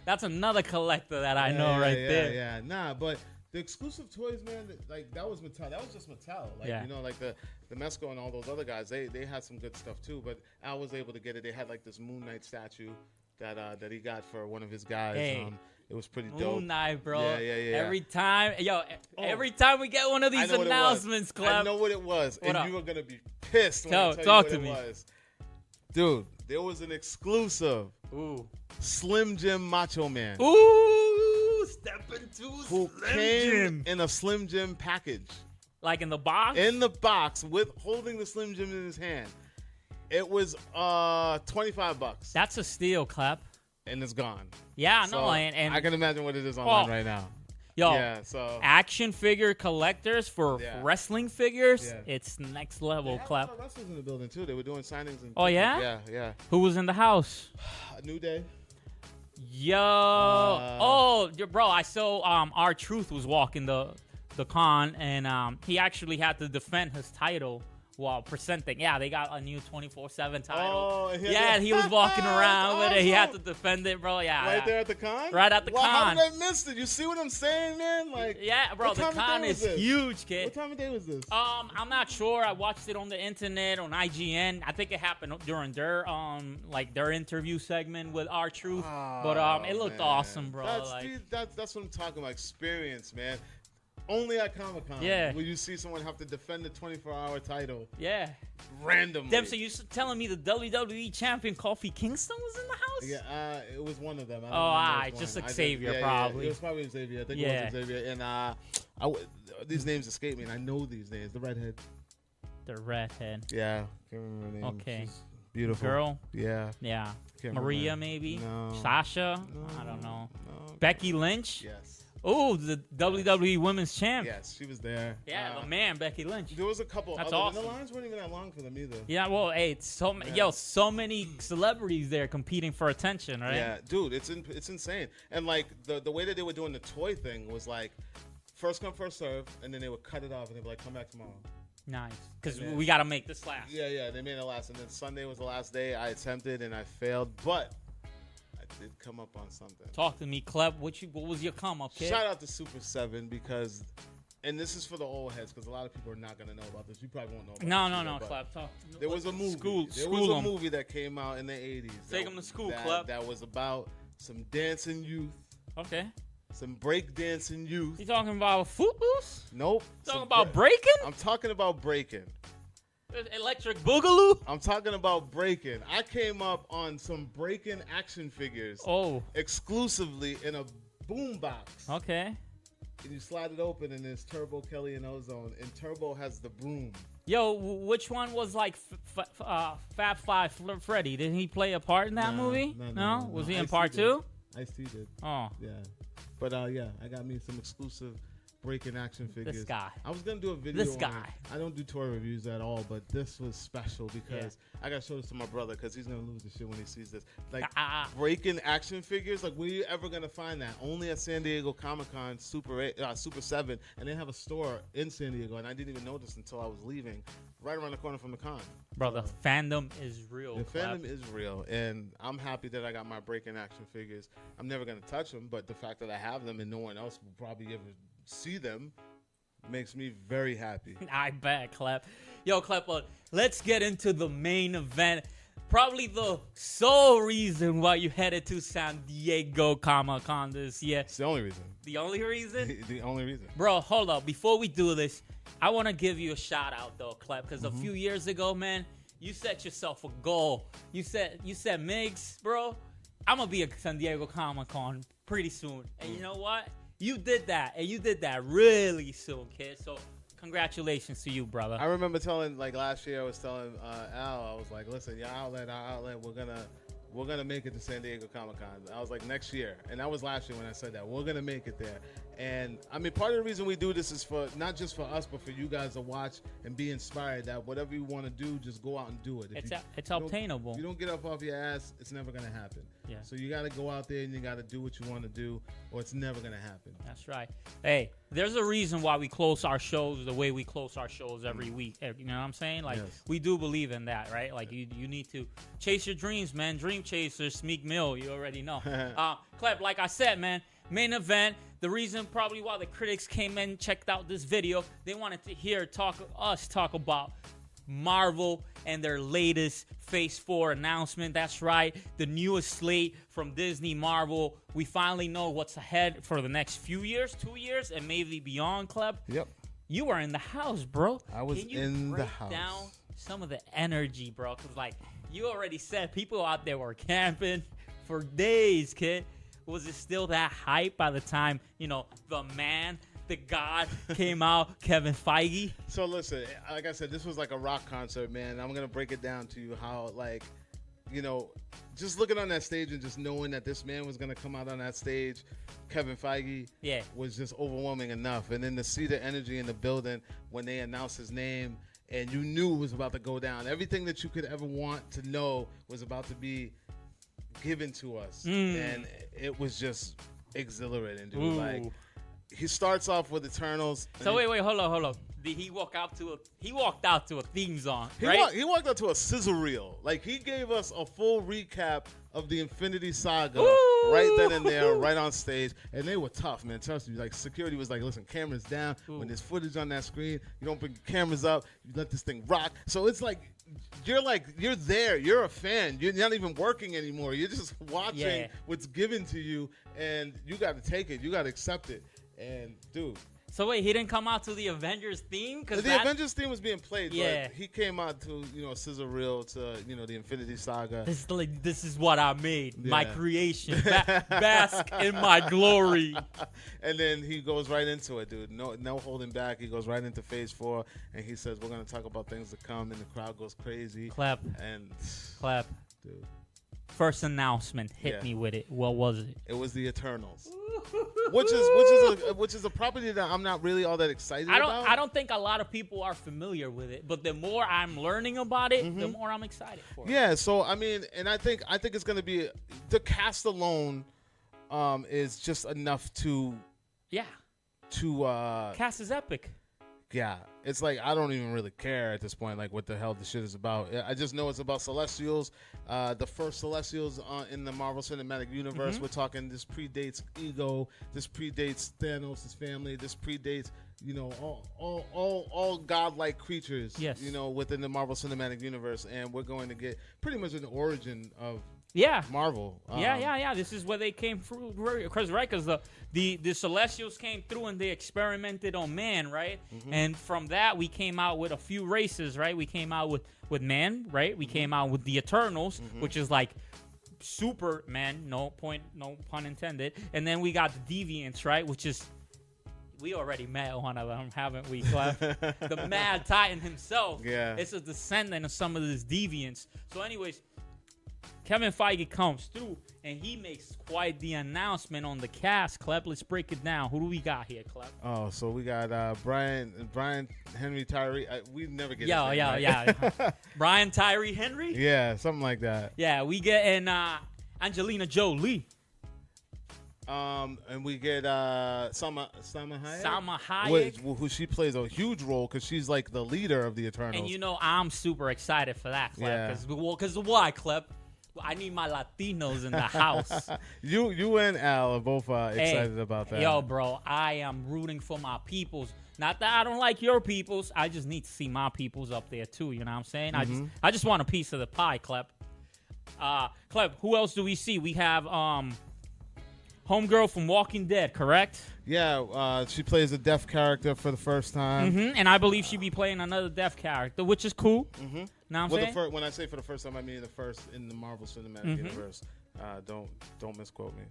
That's another collector that I know there. Yeah, nah, but the exclusive toys, man, like that was Mattel. That was just Mattel. Like you know, like the Mesco and all those other guys, they had some good stuff too. But Al was able to get it. They had like this Moon Knight statue that he got for one of his guys. Hey. It was pretty dope. Moon Knight, bro. Yeah. Every time we get one of these announcements, Klep. I know what it was, What and you were gonna be pissed when I tell talk you to what me. it was. Dude, there was an exclusive Slim Jim Macho Man. Ooh, step into who Slim came Jim. in a Slim Jim package. Like in the box? In the box with holding the Slim Jim in his hand. It was $25. That's a steal, Klep. And it's gone. Yeah, So no, and I can imagine what it is online right now. Yo, yeah, so action figure collectors for wrestling figures, it's next level, Klep. A Klep. lot of wrestlers in the building too. They were doing signings. And Oh yeah? Yeah. Who was in the house? New Day. Yo, bro, I saw R-Truth was walking the con, and he actually had to defend his title while presenting. Yeah, they got a new 24/7 title. Oh, he was walking around with it. He had to defend it, bro. Yeah, Right there at the con? Right at the con. How did I miss it? You see what I'm saying, man? Like, yeah, bro, the con is huge, kid. What time of day was this? I'm not sure. I watched it on the internet on IGN. I think it happened during their their interview segment with R-Truth. But it looked awesome, bro. That's what I'm talking about. Experience, man. Only at Comic-Con will you see someone have to defend the 24-hour title. Yeah. Randomly. Dempsey, you telling me the WWE champion Kofi Kingston was in the house? Yeah, it was one of them. Just Xavier, probably. It was probably Xavier. I think it was Xavier. And these names escape me, and I know these names. The redhead. The redhead. Yeah. Can't remember her name. Okay. She's beautiful. Girl? Yeah. Yeah. Can't Maria, remember. maybe? No. Sasha? No. I don't know. No. Becky Lynch? Yes. Oh, the WWE Women's Champ. Yes, she was there. Yeah, the man, Becky Lynch. There was a couple. That's other, awesome. And the lines weren't even that long for them either. Yeah, well, hey, it's so many celebrities there competing for attention, right? Yeah, dude, it's insane. And like the way that they were doing the toy thing was like first come first serve, and then they would cut it off and they'd be like, come back tomorrow. Nice, because we got to make this last. Yeah, they made it last, and then Sunday was the last day. I attempted and I failed, but I did come up on something. Talk to me, Klep. What was your come up, kid? Shout out to Super 7 because, and this is for the old heads because a lot of people are not going to know about this. You probably won't know about No, this. Klep. Talk. There was a movie. There was a movie that came out in the 80s. Take them to school, Klep. That was about some dancing youth. Okay. Some break dancing youth. You talking about Footloose? Nope. Talking about breaking? I'm talking about breaking. Electric Boogaloo? I'm talking about breaking. I came up on some breaking action figures. Oh. Exclusively in a boombox. Okay. And you slide it open and there's Turbo, Kelly, and Ozone. And Turbo has the broom. Yo, which one was like Fab Five Freddy? Did he play a part in that movie? No? Was he in part 2? Ice-T did. Oh. Yeah. But yeah, I got me some exclusive breaking action figures. This guy. I was gonna do a video. This guy. I don't do toy reviews at all, but this was special because I gotta show this to my brother because he's gonna lose the shit when he sees this. Like breaking action figures. Like, where you ever gonna find that? Only at San Diego Comic-Con Super 7, and they have a store in San Diego, and I didn't even notice until I was leaving, right around the corner from the con. Bro, the fandom is real. The fandom is real, and I'm happy that I got my breaking action figures. I'm never gonna touch them, but the fact that I have them and no one else will probably ever see them makes me very happy. I bet, Klep. Yo, Klep, let's get into the main event. Probably the sole reason why you headed to San Diego Comic-Con this year. It's the only reason. The only reason? The only reason. Bro, hold up. Before we do this, I want to give you a shout out though, Klep, because a few years ago, man, you set yourself a goal. You said, Migz, bro, I'm going to be at San Diego Comic-Con pretty soon. And you know what? You did that, and you did that really soon, kid. So, congratulations to you, brother. I remember telling, like, last year, I was telling Al, I was like, listen, our outlet, we're we're going to make it to San Diego Comic-Con. I was like, next year. And that was last year when I said that. We're going to make it there. And, I mean, part of the reason we do this is for not just for us, but for you guys to watch and be inspired that whatever you want to do, just go out and do it. It's obtainable. If you don't get up off your ass, it's never going to happen. Yeah. So you got to go out there and you got to do what you want to do, or it's never going to happen. That's right. Hey, there's a reason why we close our shows the way we close our shows every week. You know what I'm saying? Like, we do believe in that, right? Like, you need to chase your dreams, man. Dream chasers, Smeek Mill, you already know. Klep, like I said, man, main event. The reason probably why the critics came in, checked out this video, they wanted to hear us talk about Marvel and their latest Phase 4 announcement. That's right, the newest slate from Disney Marvel. We finally know what's ahead for the next few years, 2 years, and maybe beyond, Klep. Yep. You were in the house, bro. I was in the house. Can you break down some of the energy, bro? Because, like, you already said, people out there were camping for days, kid. Was it still that hype by the time, you know, the man, the God came out, Kevin Feige? So listen, like I said, this was like a rock concert, man. I'm going to break it down to you how, like, you know, just looking on that stage and just knowing that this man was going to come out on that stage, Kevin Feige, was just overwhelming enough. And then to see the energy in the building when they announced his name and you knew it was about to go down. Everything that you could ever want to know was about to be given to us. And it was just exhilarating, dude. Ooh. Like, he starts off with Eternals. So wait, hold on. Did he walk out to a theme song, right? He walked out to a sizzle reel. Like, he gave us a full recap of the Infinity Saga right then and there, right on stage. And they were tough, man. Trust me. Like, security was like, listen, cameras down. When there's footage on that screen, you don't bring your cameras up. You let this thing rock. So it's like you're there. You're a fan. You're not even working anymore. You're just watching what's given to you, and you got to take it. You got to accept it. And, dude. So wait, he didn't come out to the Avengers theme? The Avengers theme was being played, but he came out to, you know, a scissor reel to, you know, the Infinity Saga. This is what I made, my creation. Bask in my glory. And then he goes right into it, dude. No holding back. He goes right into Phase 4, and he says, we're going to talk about things to come, and the crowd goes crazy. Klep. Dude. First announcement, hit me with it. What was it? It was the Eternals. which is a property that I'm not really all that excited about. I don't think a lot of people are familiar with it, but the more I'm learning about it, the more I'm excited for it. Yeah, so I mean, and I think it's going to be the cast alone is just enough to cast is epic. Yeah, it's like I don't even really care at this point, like what the hell the shit is about. I just know it's about Celestials, the first Celestials in the Marvel Cinematic Universe. We're talking this predates Ego, this predates Thanos' family, this predates, you know, all godlike creatures, you know, within the Marvel Cinematic Universe, and we're going to get pretty much an origin of Marvel. This is where they came through, because the Celestials came through and they experimented on man, right? And from that we came out with a few races, right? We came out with man, right? We came out with the Eternals, which is like Superman, no pun intended. And then we got the Deviants, right? Which is, we already met one of them, haven't we, Klep? The Mad Titan himself. Yeah. It's a descendant of some of these Deviants. So anyways, Kevin Feige comes through, and he makes quite the announcement on the cast. Klep, let's break it down. Who do we got here, Klep? Oh, so we got Brian Henry Tyree. We never get Brian Tyree Henry? Yeah, something like that. Yeah, we get Angelina Jolie. And we get Salma Hayek. Salma Hayek. Who she plays a huge role because she's like the leader of the Eternals. And you know, I'm super excited for that, Klep. Because why, Klep? I need my Latinos in the house. You and Al are both excited about that. Yo, bro, I am rooting for my peoples. Not that I don't like your peoples. I just need to see my peoples up there too. You know what I'm saying? I just want a piece of the pie, Klep. Klep, who else do we see? We have Homegirl from Walking Dead, correct? Yeah, she plays a deaf character for the first time. And I believe she'll be playing another deaf character, which is cool. Know what I'm saying? When I say for the first time, I mean the first in the Marvel Cinematic Universe. Don't misquote me.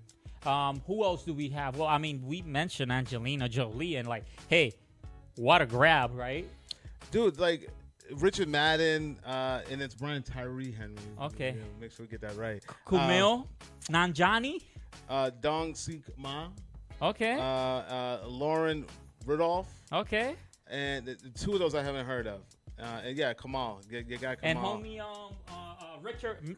Who else do we have? Well, I mean, we mentioned Angelina Jolie, and like, hey, what a grab, right? Dude, like, Richard Madden, and it's Brian Tyree Henry. Okay. Make sure we get that right. Kumail Nanjiani. Dong Sik Ma. Okay. Lauren Rudolph. Okay. And the two of those I haven't heard of. And yeah, Kamal. You got Kamal. And homie,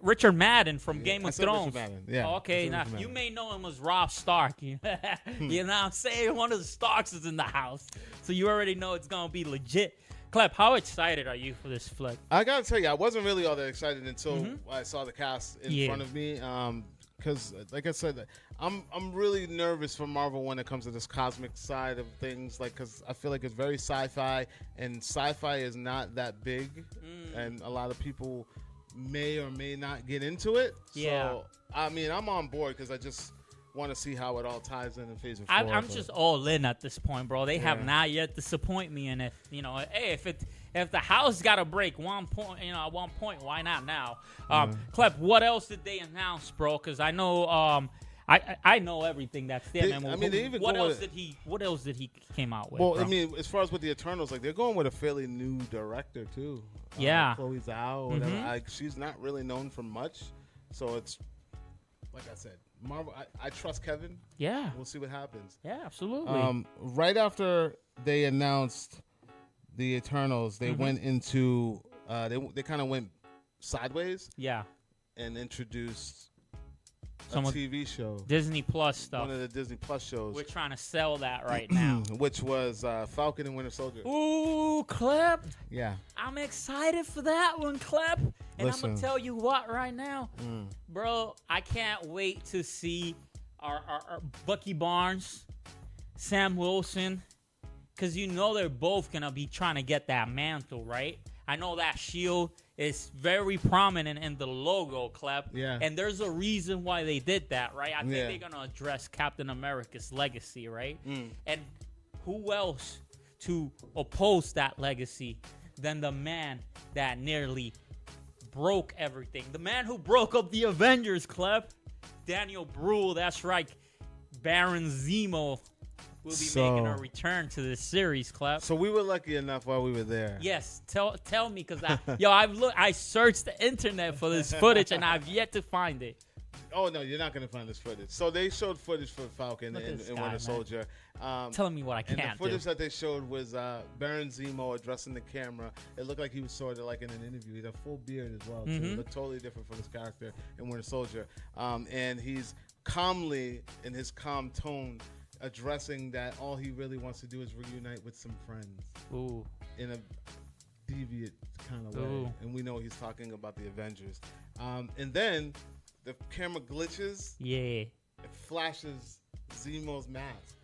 Richard Madden from Game of Thrones. Richard Madden. Yeah. Oh, okay, now you may know him as Robb Stark. You know what I'm saying? One of the Starks is in the house, so you already know it's gonna be legit. Klep, how excited are you for this flick? I gotta tell you, I wasn't really all that excited until I saw the cast in front of me. Because, like I said, I'm really nervous for Marvel when it comes to this cosmic side of things. Like, because I feel like it's very sci-fi, and sci-fi is not that big, and a lot of people may or may not get into it. Yeah. So, I mean, I'm on board because I just want to see how it all ties in Phase 4. I'm just all in at this point, bro. They have not yet disappoint me, and if the house got to break at one point, why not now? Klep, what else did they announce, bro? Because I know, I know everything that's there, man. What else did he came out with? Well, bro? I mean, as far as with the Eternals, like they're going with a fairly new director too. Yeah, Chloe Zhao, whatever. She's not really known for much, so it's like I said, Marvel. I trust Kevin. Yeah, we'll see what happens. Yeah, absolutely. Right after they announced the Eternals, they went into they kind of went sideways. Yeah, and introduced a Some TV show, Disney Plus stuff. One of the Disney Plus shows. We're trying to sell that right now, which was Falcon and Winter Soldier. Ooh, Klep. Yeah, I'm excited for that one, Klep. And I'm gonna tell you what right now, bro. I can't wait to see our Bucky Barnes, Sam Wilson, because they're both gonna be trying to get that mantle, right? I know that shield is very prominent in the logo, Klep. Yeah. And there's a reason why they did that, right? I think they're gonna address Captain America's legacy, right? And who else to oppose that legacy than the man that nearly broke everything? The man who broke up the Avengers, Klep. Daniel Bruhl, that's right. Baron Zemo will be making a return to this series, Klep. So we were lucky enough while we were there. Yes, tell me, because I searched the internet for this footage and I've yet to find it. Oh no, you're not gonna find this footage. So they showed footage for Falcon and Winter Soldier. Telling me what I can't do. And the footage that they showed was Baron Zemo addressing the camera. It looked like he was sort of like in an interview. He had a full beard as well. So it looked totally different from his character in Winter Soldier. And he's calmly, in his calm tone, addressing that all he really wants to do is reunite with some friends. Ooh. In a deviant kind of way. And we know he's talking about the Avengers. And then the camera glitches. Yeah. It flashes Zemo's mask.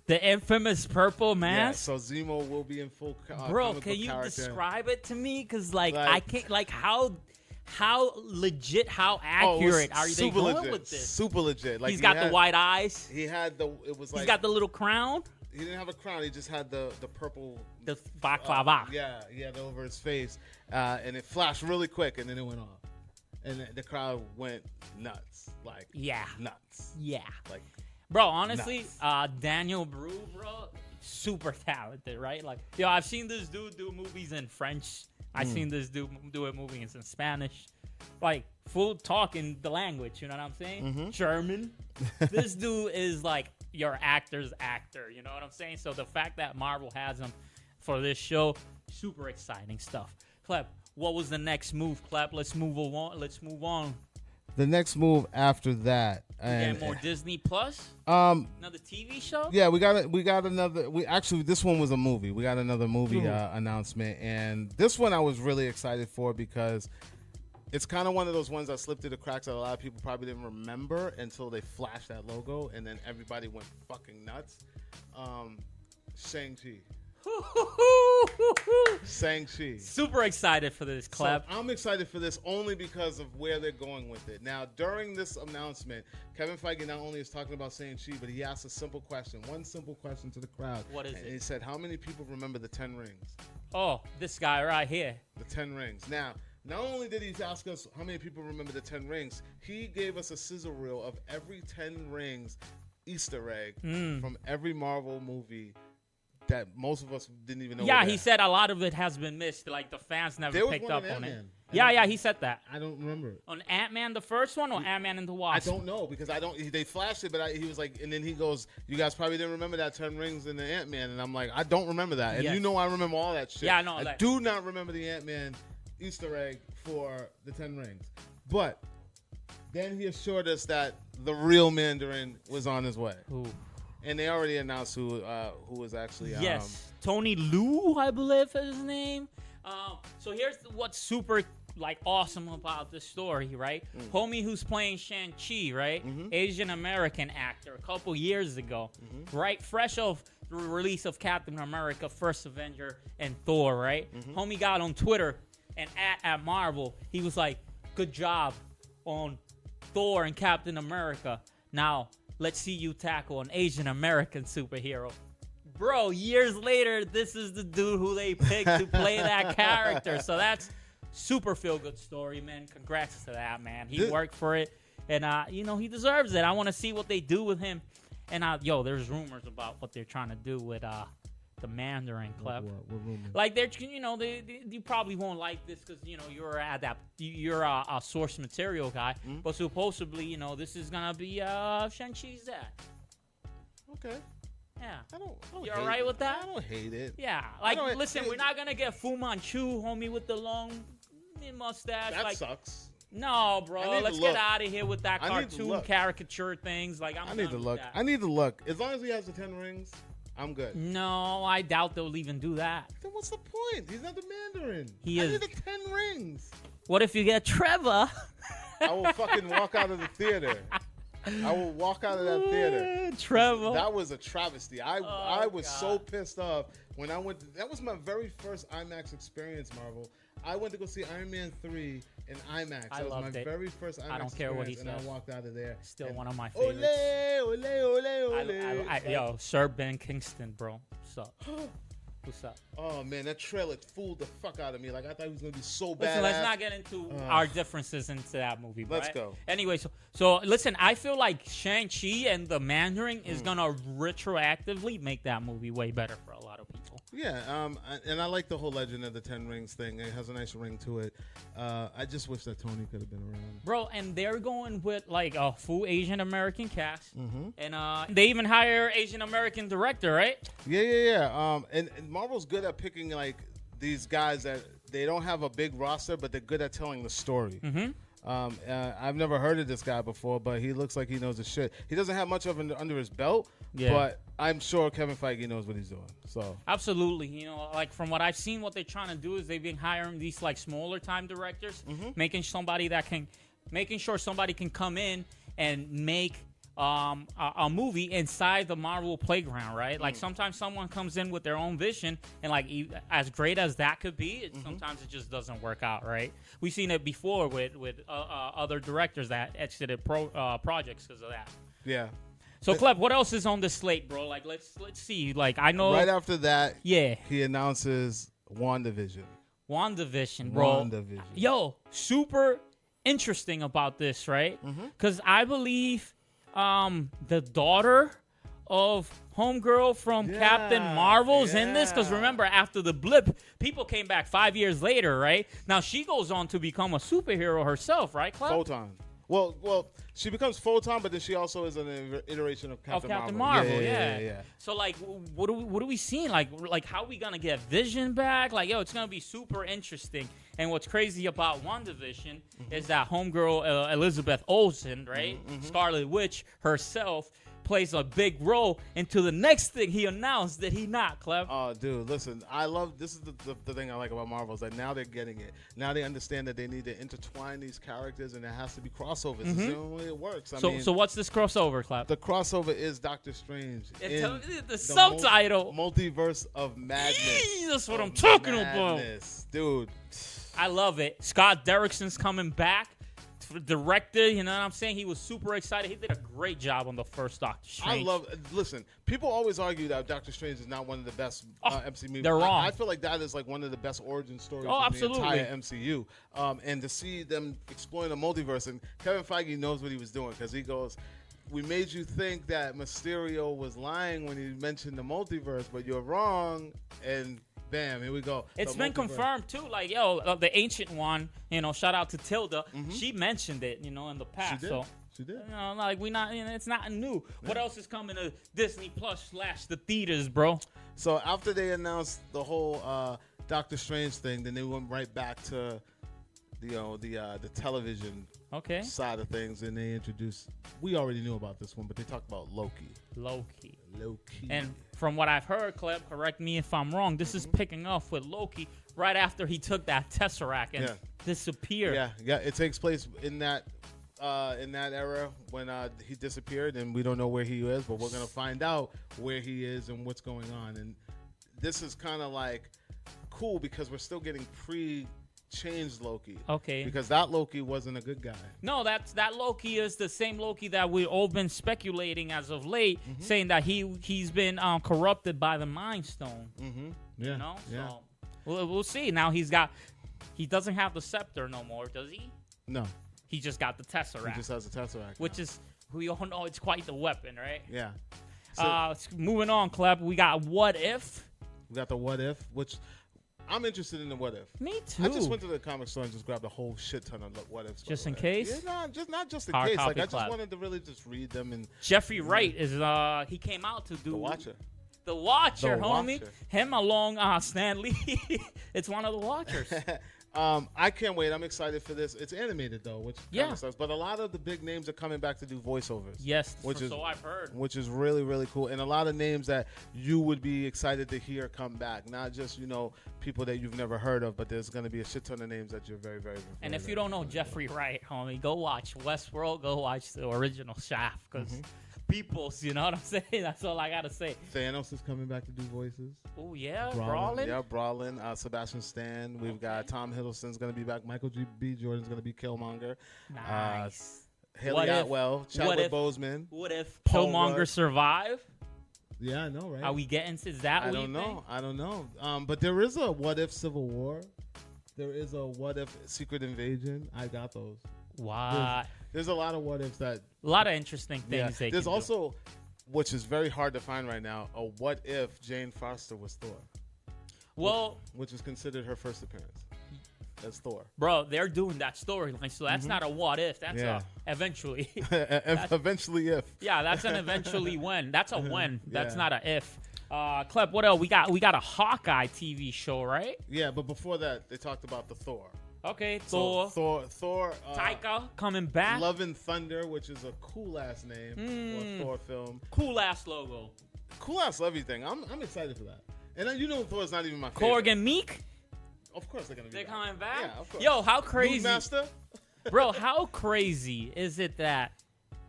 The infamous purple mask? Yeah, so Zemo will be in full Bro, can you describe it to me? Because, I can't, how legit, how accurate are they going with this? Super legit. Like he's got the white eyes. He had he's got the little crown. He didn't have a crown. He just had the purple. The baklava. Yeah, he had it over his face. And it flashed really quick, and then it went off. And the crowd went nuts. Nuts. Yeah. Like, bro, honestly, Daniel Bruhl, bro, super talented, right? Like, I've seen this dude do movies in French. I've seen this dude do a movie in Spanish. Like, full talking the language, you know what I'm saying? German. This dude is like your actor's actor, you know what I'm saying? So the fact that Marvel has him for this show, super exciting stuff. Klep, what was the next move, Klep? Let's move on. The next move after that, and more Disney Plus. Another TV show. Yeah, we got another. This one was a movie. We got another movie announcement, and this one I was really excited for because it's kind of one of those ones that slipped through the cracks that a lot of people probably didn't remember until they flashed that logo, and then everybody went fucking nuts. Shang-Chi. Shang-Chi. Super excited for this, Klep. So I'm excited for this only because of where they're going with it. Now, during this announcement, Kevin Feige not only is talking about Shang-Chi, but he asked one simple question to the crowd. What is it? And he said, how many people remember the 10 rings? Oh, this guy right here. The 10 rings. Now, not only did he ask us how many people remember the 10 rings, he gave us a sizzle reel of every 10 rings Easter egg from every Marvel movie that most of us didn't even know. Yeah, he said a lot of it has been missed. Like the fans never picked up on it. Yeah, he said that. I don't remember. On Ant-Man, the first one, or Ant-Man and the Wasp? I don't know because they flashed it, but he was like, and then he goes, "You guys probably didn't remember that 10 rings in the Ant-Man," and I'm like, I don't remember that, and you know I remember all that shit. Yeah, I know. I do not remember the Ant-Man Easter egg for the 10 rings, but then he assured us that the real Mandarin was on his way. Ooh. And they already announced who was actually. Yes, Tony Liu, I believe is his name. So here's what's super awesome about this story, right? Homie who's playing Shang-Chi, right? Asian American actor a couple years ago, right? Fresh off the release of Captain America, First Avenger, and Thor, right? Homie got on Twitter and at Marvel, he was like, "Good job on Thor and Captain America. Now let's see you tackle an Asian American superhero." Bro, years later, this is the dude who they picked to play that character. So that's super feel-good story, man. Congrats to that, man. He worked for it, and, he deserves it. I want to see what they do with him. And, there's rumors about what they're trying to do with the Mandarin, Klep. What rumors? Like, you probably won't like this because, you're a source material guy. But supposedly, this is going to be Shang-Chi's dad. Okay. Yeah. I don't You all right with that? I don't hate it. Yeah. Listen, we're not going to get Fu Manchu, homie, with the long mustache. That sucks. No, bro. Let's get out of here with that cartoon caricature things. I need to look. I need to look. As long as he has the 10 rings, I'm good. No, I doubt they'll even do that. Then what's the point? He's not the Mandarin. I need the 10 rings. What if you get Trevor? I will fucking walk out of the theater. I will walk out of that theater. Trevor. That was a travesty. I was so pissed off when I went. That was my very first IMAX experience, Marvel. I went to go see Iron Man 3 in IMAX. That was my very first IMAX. I don't care what he says. And I walked out of there. Still one of my favorites. Ole, ole, ole, ole. Yo, Sir Ben Kingston, bro. What's up? What's up? Oh, man, that trailer fooled the fuck out of me. Like, I thought he was going to be so bad. Listen, let's not get into our differences into that movie, right? Let's go. Anyway, so listen, I feel like Shang-Chi and the Mandarin is going to retroactively make that movie way better for a lot of people. Yeah, and I like the whole Legend of the 10 Rings thing. It has a nice ring to it. I just wish that Tony could have been around. Bro, and they're going with, a full Asian American cast. And they even hire Asian American director, right? Yeah. And Marvel's good at picking, these guys that they don't have a big roster, but they're good at telling the story. I've never heard of this guy before, but he looks like he knows his shit. He doesn't have much of it under his belt, but I'm sure Kevin Feige knows what he's doing. So absolutely, from what I've seen, what they're trying to do is they've been hiring these smaller time directors, making sure somebody can come in and make a movie inside the Marvel playground, right? Sometimes someone comes in with their own vision, and as great as that could be, sometimes it just doesn't work out, right? We've seen it before with other directors that exited projects because of that. Yeah. So, Klep, what else is on the slate, bro? Let's see. I know. Right after that, he announces WandaVision. WandaVision, bro. WandaVision. Yo, super interesting about this, right? Because I believe the daughter of Homegirl from Captain Marvel's in this. Because remember, after the blip, people came back 5 years later, right? Now she goes on to become a superhero herself, right, Klep? Photon. Well, she becomes Photon, but then she also is an iteration of Captain Marvel. Yeah. So, what are we seeing? How are we gonna get Vision back? It's gonna be super interesting. And what's crazy about WandaVision is that Homegirl Elizabeth Olsen, right, Scarlet Witch herself, plays a big role into the next thing he announced that he not, Klep. Oh, dude, listen, this is the thing I like about Marvel is that now they're getting it. Now they understand that they need to intertwine these characters and there has to be crossovers. It's the only way it works. So what's this crossover, Klep? The crossover is Doctor Strange. The subtitle. Multiverse of Madness. That's what I'm talking about. Dude. I love it. Scott Derrickson's coming back. Director, you know what I'm saying? He was super excited. He did a great job on the first Doctor Strange. Listen, people always argue that Doctor Strange is not one of the best MC movies. They're wrong. I feel like that is one of the best origin stories in absolutely. the entire MCU. And to see them exploring the multiverse, and Kevin Feige knows what he was doing because he goes, we made you think that Mysterio was lying when he mentioned the multiverse, but you're wrong, and bam, here we go. It's been confirmed too. Like, yo, the Ancient One, shout out to Tilda. She mentioned it, in the past. She did. Like it's not new. Yeah. What else is coming to Disney Plus / the theaters, bro? So after they announced the whole Doctor Strange thing, then they went right back to the television side of things, and they introduced. We already knew about this one, but they talked about Loki. And from what I've heard, Klep, correct me if I'm wrong, this is picking off with Loki right after he took that Tesseract and disappeared. Yeah. It takes place in that era when he disappeared, and we don't know where he is, but we're gonna find out where he is and what's going on. And this is kind of like cool because we're still getting changed Loki. Okay. Because that Loki wasn't a good guy. No, that Loki is the same Loki that we've all been speculating as of late, saying that he's been corrupted by the Mind Stone. Yeah. So we'll see. Now he doesn't have the scepter no more, does he? No. He just got the Tesseract. He just has the Tesseract. Which is, we all know it's quite the weapon, right? Yeah. Moving on, Klep, we got What If. We got the What If, which I'm interested in the What If. Me too. I just went to the comic store and just grabbed a whole shit ton of What Ifs. Just in case? Yeah, not just in Hard case. copy, I just Klep. wanted to really just read them. And Jeffrey Wright is, he came out to do... The Watcher. The Watcher, The homie. Watcher. Him along Stan Lee. It's one of the Watchers. I can't wait. I'm excited for this. It's animated though, which kind of sucks. But a lot of the big names are coming back to do voiceovers. Yes, so I've heard. Which is really, really cool. And a lot of names that you would be excited to hear come back. Not just, people that you've never heard of, but there's going to be a shit ton of names that you're very, very, very And if you don't know Jeffrey Wright, homie, go watch Westworld. Go watch the original Shaft. Because peoples, you know what I'm saying? That's all I got to say. Thanos is coming back to do voices. Oh, yeah. Brolin. Yeah, Brolin. Sebastian Stan. We've got Tom Hiddleston's going to be back. Michael B. Jordan's going to be Killmonger. Nice. Haley Atwell. Chadwick Boseman. What if Killmonger survive? Yeah, I know, right? Are we getting to that? I don't know. But there is a What If Civil War. There is a What If Secret Invasion. I got those. Wow. There's a lot of what ifs that. A lot of interesting things. Yeah. There's also, which is very hard to find right now, a what if Jane Foster was Thor. Well, which is considered her first appearance as Thor. Bro, they're doing that storyline, so that's not a what if. That's a eventually. Eventually, if. Yeah, that's an eventually when. That's a when. That's not a if. Klep, what else? We got a Hawkeye TV show, right? Yeah, but before that, they talked about the Thor. Okay, Thor. Taika coming back. Love and Thunder, which is a cool ass name for a Thor film. Cool ass logo. Cool ass everything. I'm excited for that. And Thor's not even my favorite. Korg and Meek. Of course they're gonna be. They're coming back. Yeah, of course. Yo, how crazy, Master? Bro? How crazy is it that,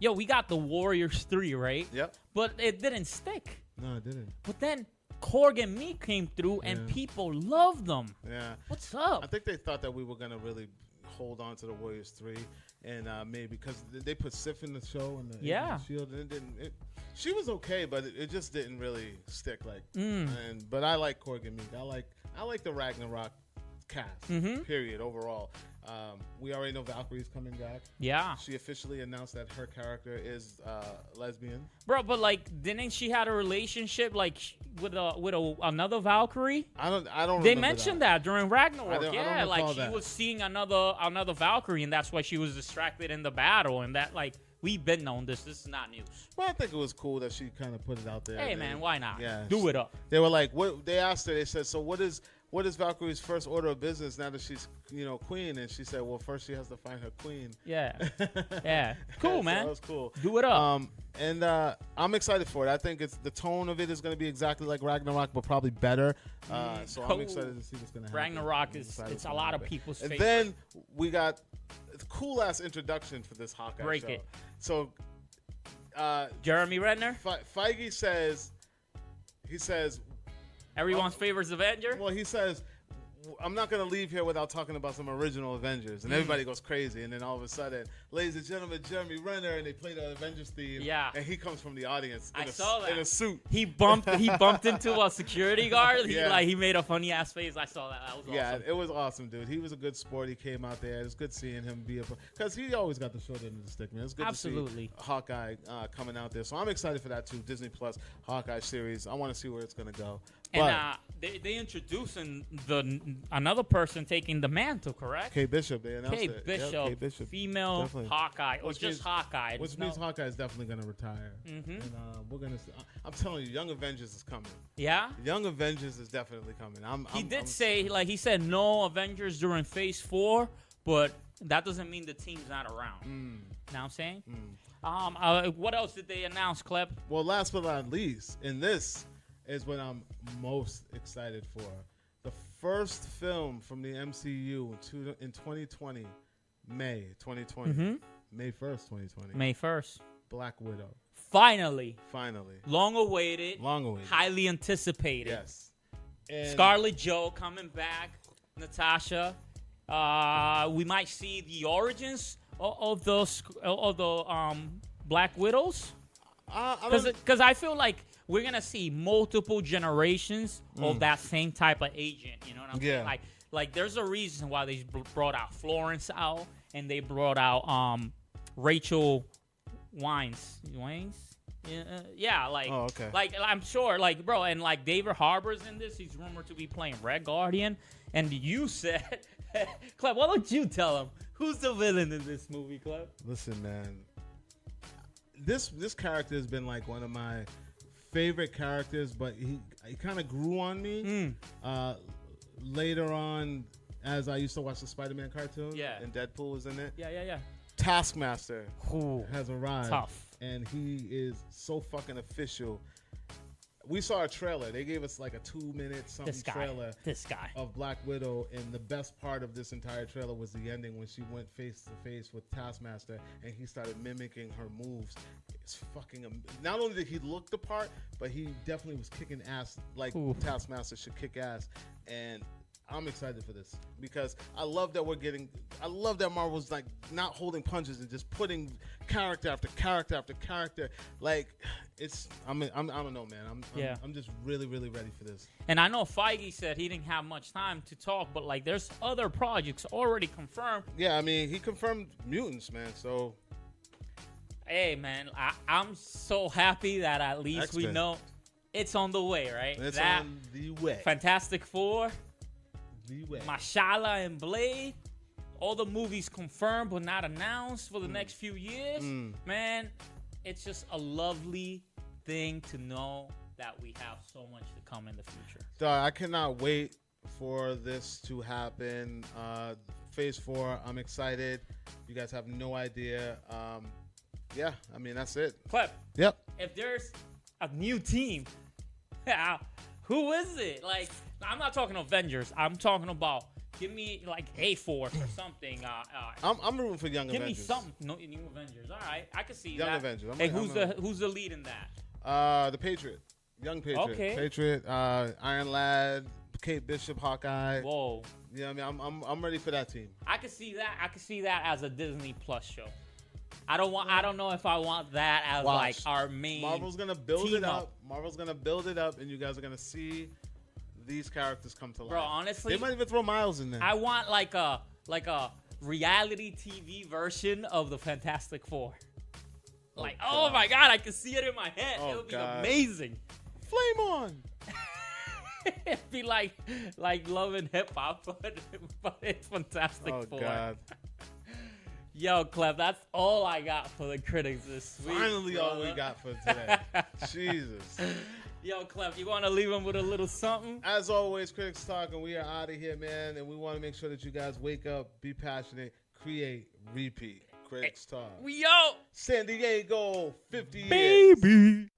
we got the Warriors 3, right? Yep. But it didn't stick. No, it didn't. But then Korg and Meek came through, and people loved them. Yeah. What's up? I think they thought that we were gonna really hold on to the Warriors 3, and maybe because they put Sif in the show and the Shield, and it didn't. She was okay, but it just didn't really stick. But I like Korg and Meek. I like the Ragnarok cast. Period. Overall. We already know Valkyrie's coming back. Yeah. She officially announced that her character is lesbian. Bro, but didn't she had a relationship with another Valkyrie? I don't. They mentioned that during Ragnarok. I don't she was seeing another Valkyrie, and that's why she was distracted in the battle, and that we've been known this. This is not news. Well, I think it was cool that she kind of put it out there. Hey man, why not? Yeah. Do it up. They were like, what? They asked her. They said, so what is Valkyrie's first order of business now that she's queen? And she said, well, first she has to find her queen. Yeah. Yeah. Cool, man. So that was cool. Do it up. And I'm excited for it. I think the tone of it is going to be exactly like Ragnarok, but probably better. So I'm excited to see what's going to happen. Ragnarok it's a lot of people's favorite. And then we got a cool ass introduction for this Hawkeye Break show. it. So Jeremy Renner. Feige says. He says. Everyone's favorite Avenger? Well, he says, I'm not going to leave here without talking about some original Avengers. And everybody goes crazy. And then all of a sudden, ladies and gentlemen, Jeremy Renner, and they play the Avengers theme. Yeah. And he comes from the audience saw that. in a suit. He bumped into a security guard. He made a funny ass face. I saw that. That was awesome. Yeah, it was awesome, dude. He was a good sport. He came out there. It was good seeing him be because he always got the short end of the stick, man. It's good to see Hawkeye coming out there. So I'm excited for that too. Disney Plus Hawkeye series. I want to see where it's going to go. And they introducing another person taking the mantle, correct? Kate Bishop. They announced Kate it. Bishop, Kate Bishop, female definitely. Hawkeye, or just Hawkeye. Which means Hawkeye is definitely going to retire. Mm-hmm. And we're going to. I'm telling you, Young Avengers is coming. Yeah. Young Avengers is definitely coming. He said no Avengers during Phase 4, but that doesn't mean the team's not around. Know what I'm saying? What else did they announce, Klep? Well, last but not least, and this is what I'm most excited for. The first film from the MCU in 2020, May 2020. Mm-hmm. May 1st, 2020. May 1st. Black Widow. Finally. Long awaited. Highly anticipated. Yes. And Scarlett Jo coming back. Natasha. We might see the origins of the Black Widows. Because I feel like we're going to see multiple generations of that same type of agent. You know what I'm saying? Like there's a reason why they brought out Florence out and they brought out Rachel Wines. Yeah, like, oh, okay. Like I'm sure, like, bro, and like David Harbour's in this. He's rumored to be playing Red Guardian. And you said, Klep, why don't you tell him who's the villain in this movie, Klep? Listen, man. This character has been like one of my favorite characters, but he kind of grew on me later on as I used to watch the Spider-Man cartoon. Yeah. And Deadpool was in it. Yeah. Taskmaster has arrived. Tough. And he is so fucking official. We saw a trailer. They gave us like a 2-minute trailer of Black Widow, and the best part of this entire trailer was the ending when she went face to face with Taskmaster and he started mimicking her moves. It's fucking not only did he look the part, but he definitely was kicking ass like Taskmaster should kick ass. And I'm excited for this because I love that Marvel's like not holding punches and just putting character after character after character. Like I don't know, man. I'm just really, really ready for this. And I know Feige said he didn't have much time to talk, but like there's other projects already confirmed. Yeah, I mean, he confirmed Mutants, man. So, hey, man, I'm so happy that at least X-Men. We know it's on the way, right? It's on the way. Fantastic Four. The way. Mashallah and Blade. All the movies confirmed but not announced for the next few years. Man, it's just a lovely thing to know that we have so much to come in the future. I cannot wait for this to happen. Phase 4, I'm excited. You guys have no idea. Yeah, I mean, that's it. Klep. Yep. If there's a new team, who is it? Like, I'm not talking Avengers. I'm talking about give me like A-Force or something. I'm rooting for Young Avengers. Give me something. No, new Avengers. All right, I can see Young that. Avengers. Hey, who's the lead in that? The Patriot. Young Patriot. Okay. Patriot. Iron Lad. Kate Bishop. Hawkeye. Whoa. Yeah, I mean, I'm ready for that team. I can see that. I can see that as a Disney Plus show. I don't know if I want that as like our main. Marvel's gonna build it up. Marvel's gonna build it up, and you guys are gonna see these characters come to life. Bro, honestly, they might even throw Miles in there. I want like a reality TV version of the Fantastic Four. Like, oh my God, I can see it in my head. It would be amazing. Flame on. It'd be like Love and Hip Hop, but it's Fantastic Four. Oh God. Yo, Klep, that's all I got for the critics this week. Finally, all we got for today. Jesus. Yo, Klep, you want to leave them with a little something? As always, CritiX Talk, and we are out of here, man. And we want to make sure that you guys wake up, be passionate, create, repeat. CritiX Talk. We out. San Diego, 50 years. Baby.